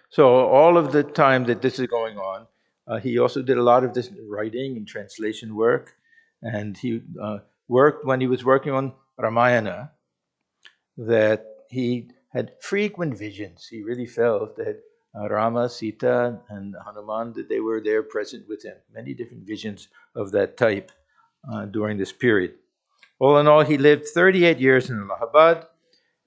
So all of the time that this is going on, he also did a lot of this writing and translation work. And he worked, when he was working on Ramayana, that he had frequent visions. He really felt that Rama, Sita, and Hanuman, that they were there present with him. Many different visions of that type during this period. All in all, he lived 38 years in Allahabad.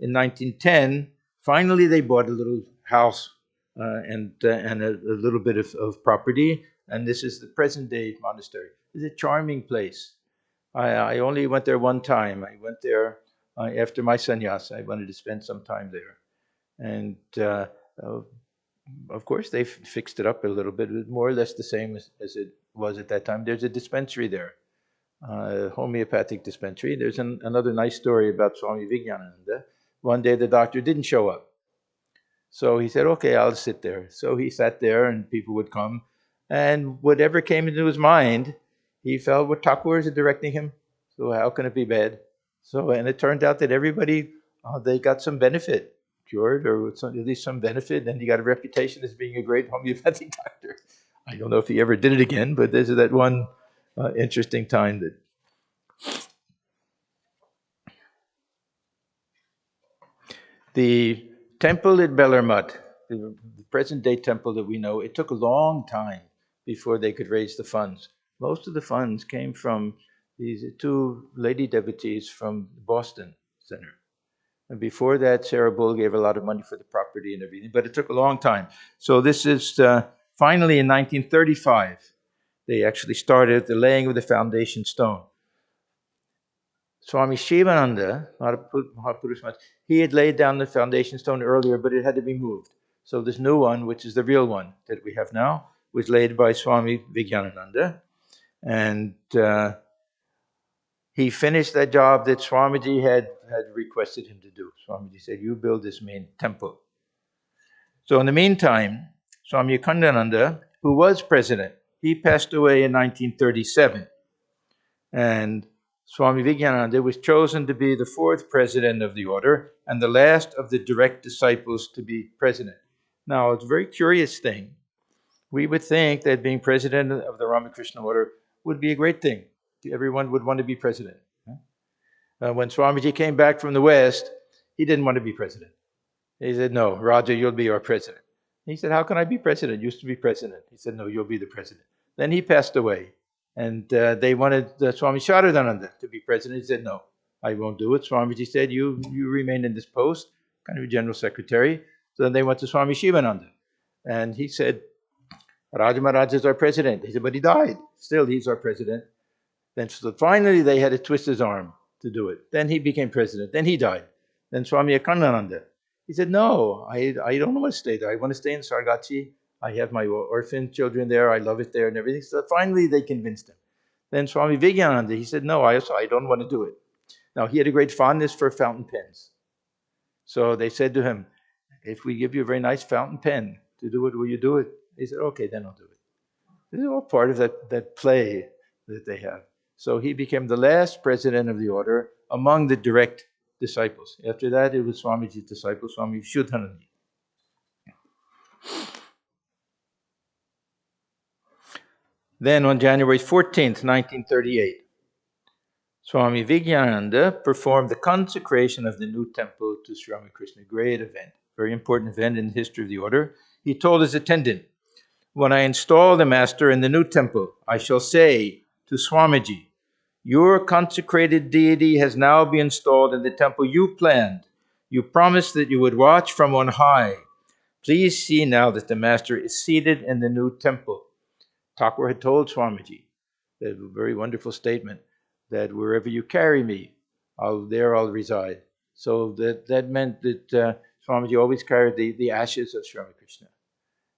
In 1910, finally they bought a little house and a little bit of property. And this is the present-day monastery. It's a charming place. I only went there one time. I went there after my sannyas. I wanted to spend some time there. And of course, they fixed it up a little bit, more or less the same as it was at that time. There's a dispensary there, a homeopathic dispensary. There's another nice story about Swami Vijnanananda. One day the doctor didn't show up. So he said, "Okay, I'll sit there." So he sat there and people would come. And whatever came into his mind, he felt what Thakur is directing him. So how can it be bad? So, and it turned out that everybody, they got some benefit, cured, or at least some benefit, and he got a reputation as being a great homeopathic doctor. I don't know if he ever did it again, but this is that one interesting time that. The temple at Belur Math, the present-day temple that we know, it took a long time before they could raise the funds. Most of the funds came from these 2 lady devotees from the Boston Center. And before that, Sarah Bull gave a lot of money for the property and everything, but it took a long time. So this is finally in 1935, they actually started the laying of the foundation stone. Swami Shivananda, Mahapurush Math, he had laid down the foundation stone earlier, but it had to be moved. So this new one, which is the real one that we have now, was laid by Swami Vijnanananda. And he finished that job that Swamiji had requested him to do. Swamiji said, "You build this main temple." So in the meantime, Swami Akhandananda, who was president, he passed away in 1937. And Swami Vivekananda was chosen to be the 4th president of the order and the last of the direct disciples to be president. Now, it's a very curious thing We would think that being president of the Ramakrishna Order would be a great thing. Everyone would want to be president. When Swamiji came back from the West, he didn't want to be president. He said, "No, Raja, you'll be our president." He said, "How can I be president? Used to be president." He said, "No, you'll be the president." Then he passed away, and they wanted Swami Swahananda to be president. He said, "No, I won't do it." Swamiji said, "You remain in this post, kind of a general secretary." So then they went to Swami Shivananda, and he said, "Raja Maharaj is our president." He said, "But he died. Still, he's our president." Then so finally they had to twist his arm to do it. Then he became president. Then he died. Then Swami Vivekananda. He said, "No, I don't want to stay there. I want to stay in Sargachi. I have my orphan children there. I love it there and everything." So finally they convinced him. Then Swami Vijnanananda, he said, "No, I don't want to do it." Now he had a great fondness for fountain pens. So they said to him, "If we give you a very nice fountain pen to do it, will you do it?" He said, "Okay, then I'll do it." This is all part of that play that they have. So he became the last president of the order among the direct disciples. After that, it was Swamiji's disciple, Swami Swahananda. Then on January 14th, 1938, Swami Vijnanananda performed the consecration of the new temple to Sri Ramakrishna. Great event, very important event in the history of the order. He told his attendant, "When I install the master in the new temple, I shall say to Swamiji, 'Your consecrated deity has now been installed in the temple you planned. You promised that you would watch from on high. Please see now that the master is seated in the new temple.'" Thakur had told Swamiji, a very wonderful statement, that wherever you carry me, there I'll reside. So that meant that Swamiji always carried the ashes of Sri Ramakrishna.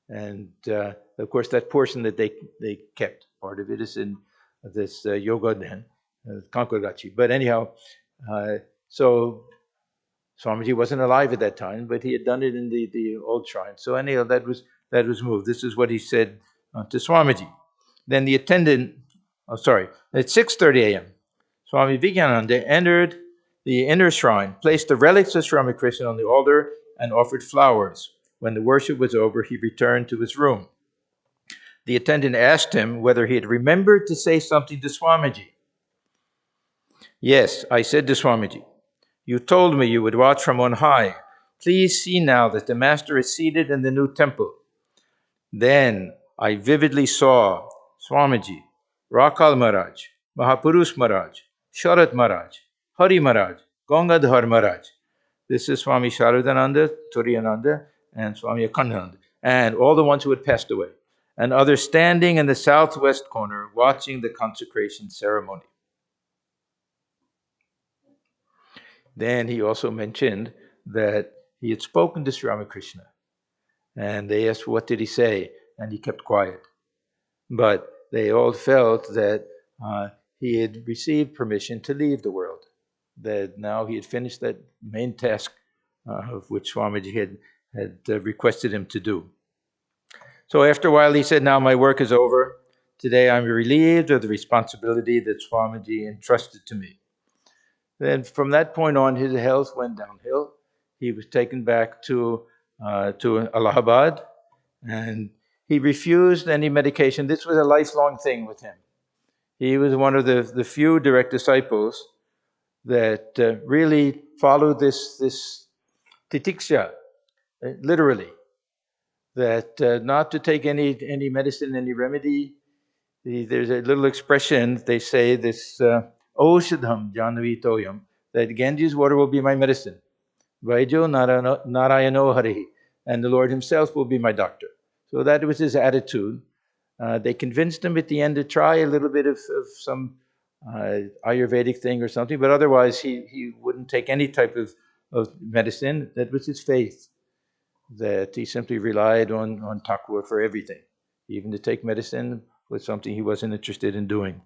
And of course, that portion that they kept, part of it is in this yoga den, Kankogachi. But anyhow, so Swamiji wasn't alive at that time, but he had done it in the old shrine. So anyhow, that was moved. This is what he said to Swamiji. Then the attendant, at 6:30 a.m., Swami Vivekananda entered the inner shrine, placed the relics of Sri Ramakrishna on the altar, and offered flowers. When the worship was over, he returned to his room. The attendant asked him whether he had remembered to say something to Swamiji. "Yes, I said to Swamiji, 'You told me you would watch from on high. Please see now that the master is seated in the new temple.' Then I vividly saw Swamiji, Rakal Maharaj, Mahapurush Maharaj, Sharat Maharaj, Hari Maharaj, Gangadhar Maharaj." This is Swami Sharadananda, Turiyananda, and Swami Akhandananda, and all the ones who had passed away, and others standing in the southwest corner watching the consecration ceremony. Then he also mentioned that he had spoken to Sri Ramakrishna, and they asked, "What did he say?" And he kept quiet. But they all felt that he had received permission to leave the world, that now he had finished that main task of which Swamiji had requested him to do. So after a while, he said, "Now my work is over. Today I'm relieved of the responsibility that Swamiji entrusted to me." Then from that point on, his health went downhill. He was taken back to Allahabad, and he refused any medication. This was a lifelong thing with him. He was one of the few direct disciples that really followed this titiksha, literally, that not to take any medicine, any remedy. There's a little expression, they say this, Oshadham Janvi Toyam, that Ganges water will be my medicine. Vaijo Narayano Harihi, and the Lord himself will be my doctor. So that was his attitude. They convinced him at the end to try a little bit of some Ayurvedic thing or something, but otherwise he wouldn't take any type of medicine. That was his faith, that he simply relied on Thakur for everything. Even to take medicine was something he wasn't interested in doing.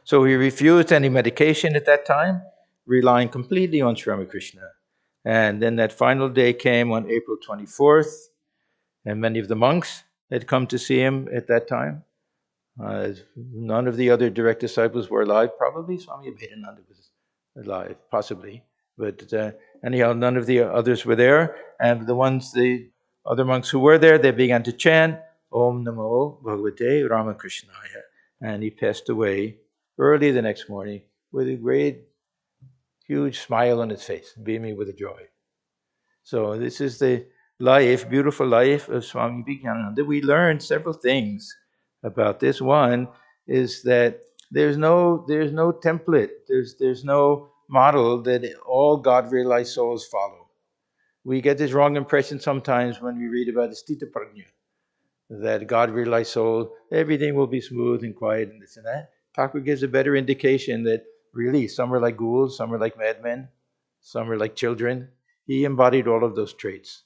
So he refused any medication at that time, relying completely on Sri Ramakrishna. And then that final day came on April 24th, and many of the monks had come to see him at that time. None of the other direct disciples were alive. Probably Swami Vivekananda was alive, possibly. But anyhow, none of the others were there. And the ones, the other monks who were there, they began to chant, Om Namo Bhagavate Ramakrishnaya. And he passed away early the next morning with a great, huge smile on his face, beaming with joy. So this is the life, beautiful life of Swami Vijnanananda. We learned several things about this. One is that there's no template, there's no model that all God-realized souls follow. We get this wrong impression sometimes when we read about the Stita Prajna, that God-realized soul, everything will be smooth and quiet and this and that. Thakur gives a better indication that really some are like ghouls, some are like madmen, some are like children. He embodied all of those traits,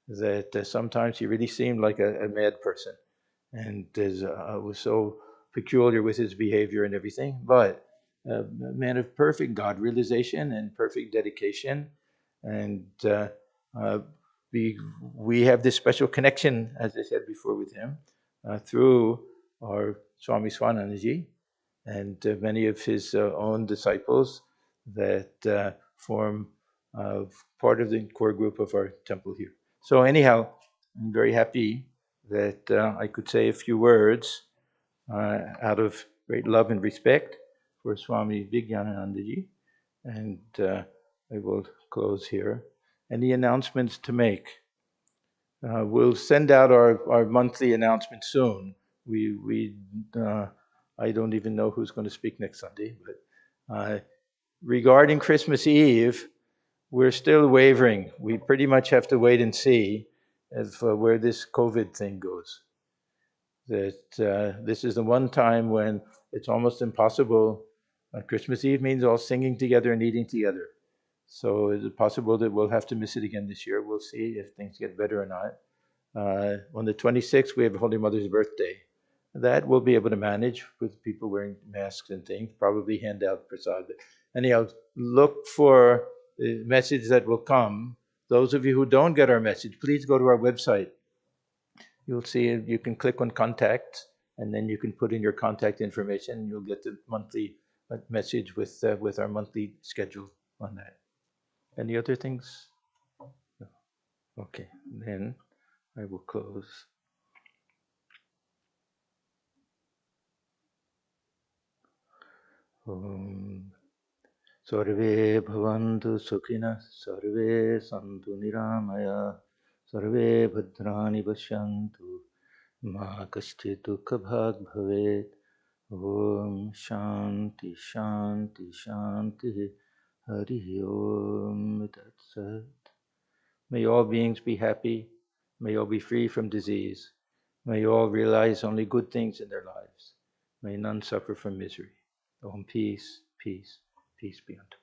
that sometimes he really seemed like a mad person and was so peculiar with his behavior and everything, but a man of perfect God realization and perfect dedication. And we have this special connection, as I said before, with him through our Swami Swahananda and many of his own disciples that form part of the core group of our temple here. So anyhow, I'm very happy that I could say a few words out of great love and respect for Swami Vijnanananda. And I will close here. Any announcements to make? We'll send out our monthly announcement soon. I don't even know who's going to speak next Sunday, but regarding Christmas Eve, we're still wavering. We pretty much have to wait and see if, where this COVID thing goes. That this is the one time when it's almost impossible. Christmas Eve means all singing together and eating together. So is it possible that we'll have to miss it again this year? We'll see if things get better or not. On the 26th, we have Holy Mother's birthday. That we'll be able to manage with people wearing masks and things, probably hand out prasad. Anyhow, look for the message that will come. Those of you who don't get our message, please go to our website. You'll see you can click on contact, and then you can put in your contact information. You'll get the monthly message with our monthly schedule on that. Any other things? No. Okay, then I will close. Sarve bhavantu sukhina, sarve santu niramaya, sarve bhadrani pasyantu, ma kaschit dukha bhag bhavet. Om Shanti Shanti Shanti Hari Om Tat Sat. May all beings be happy. May all be free from disease. May all realize only good things in their lives. May none suffer from misery. Om peace, peace, peace be unto all.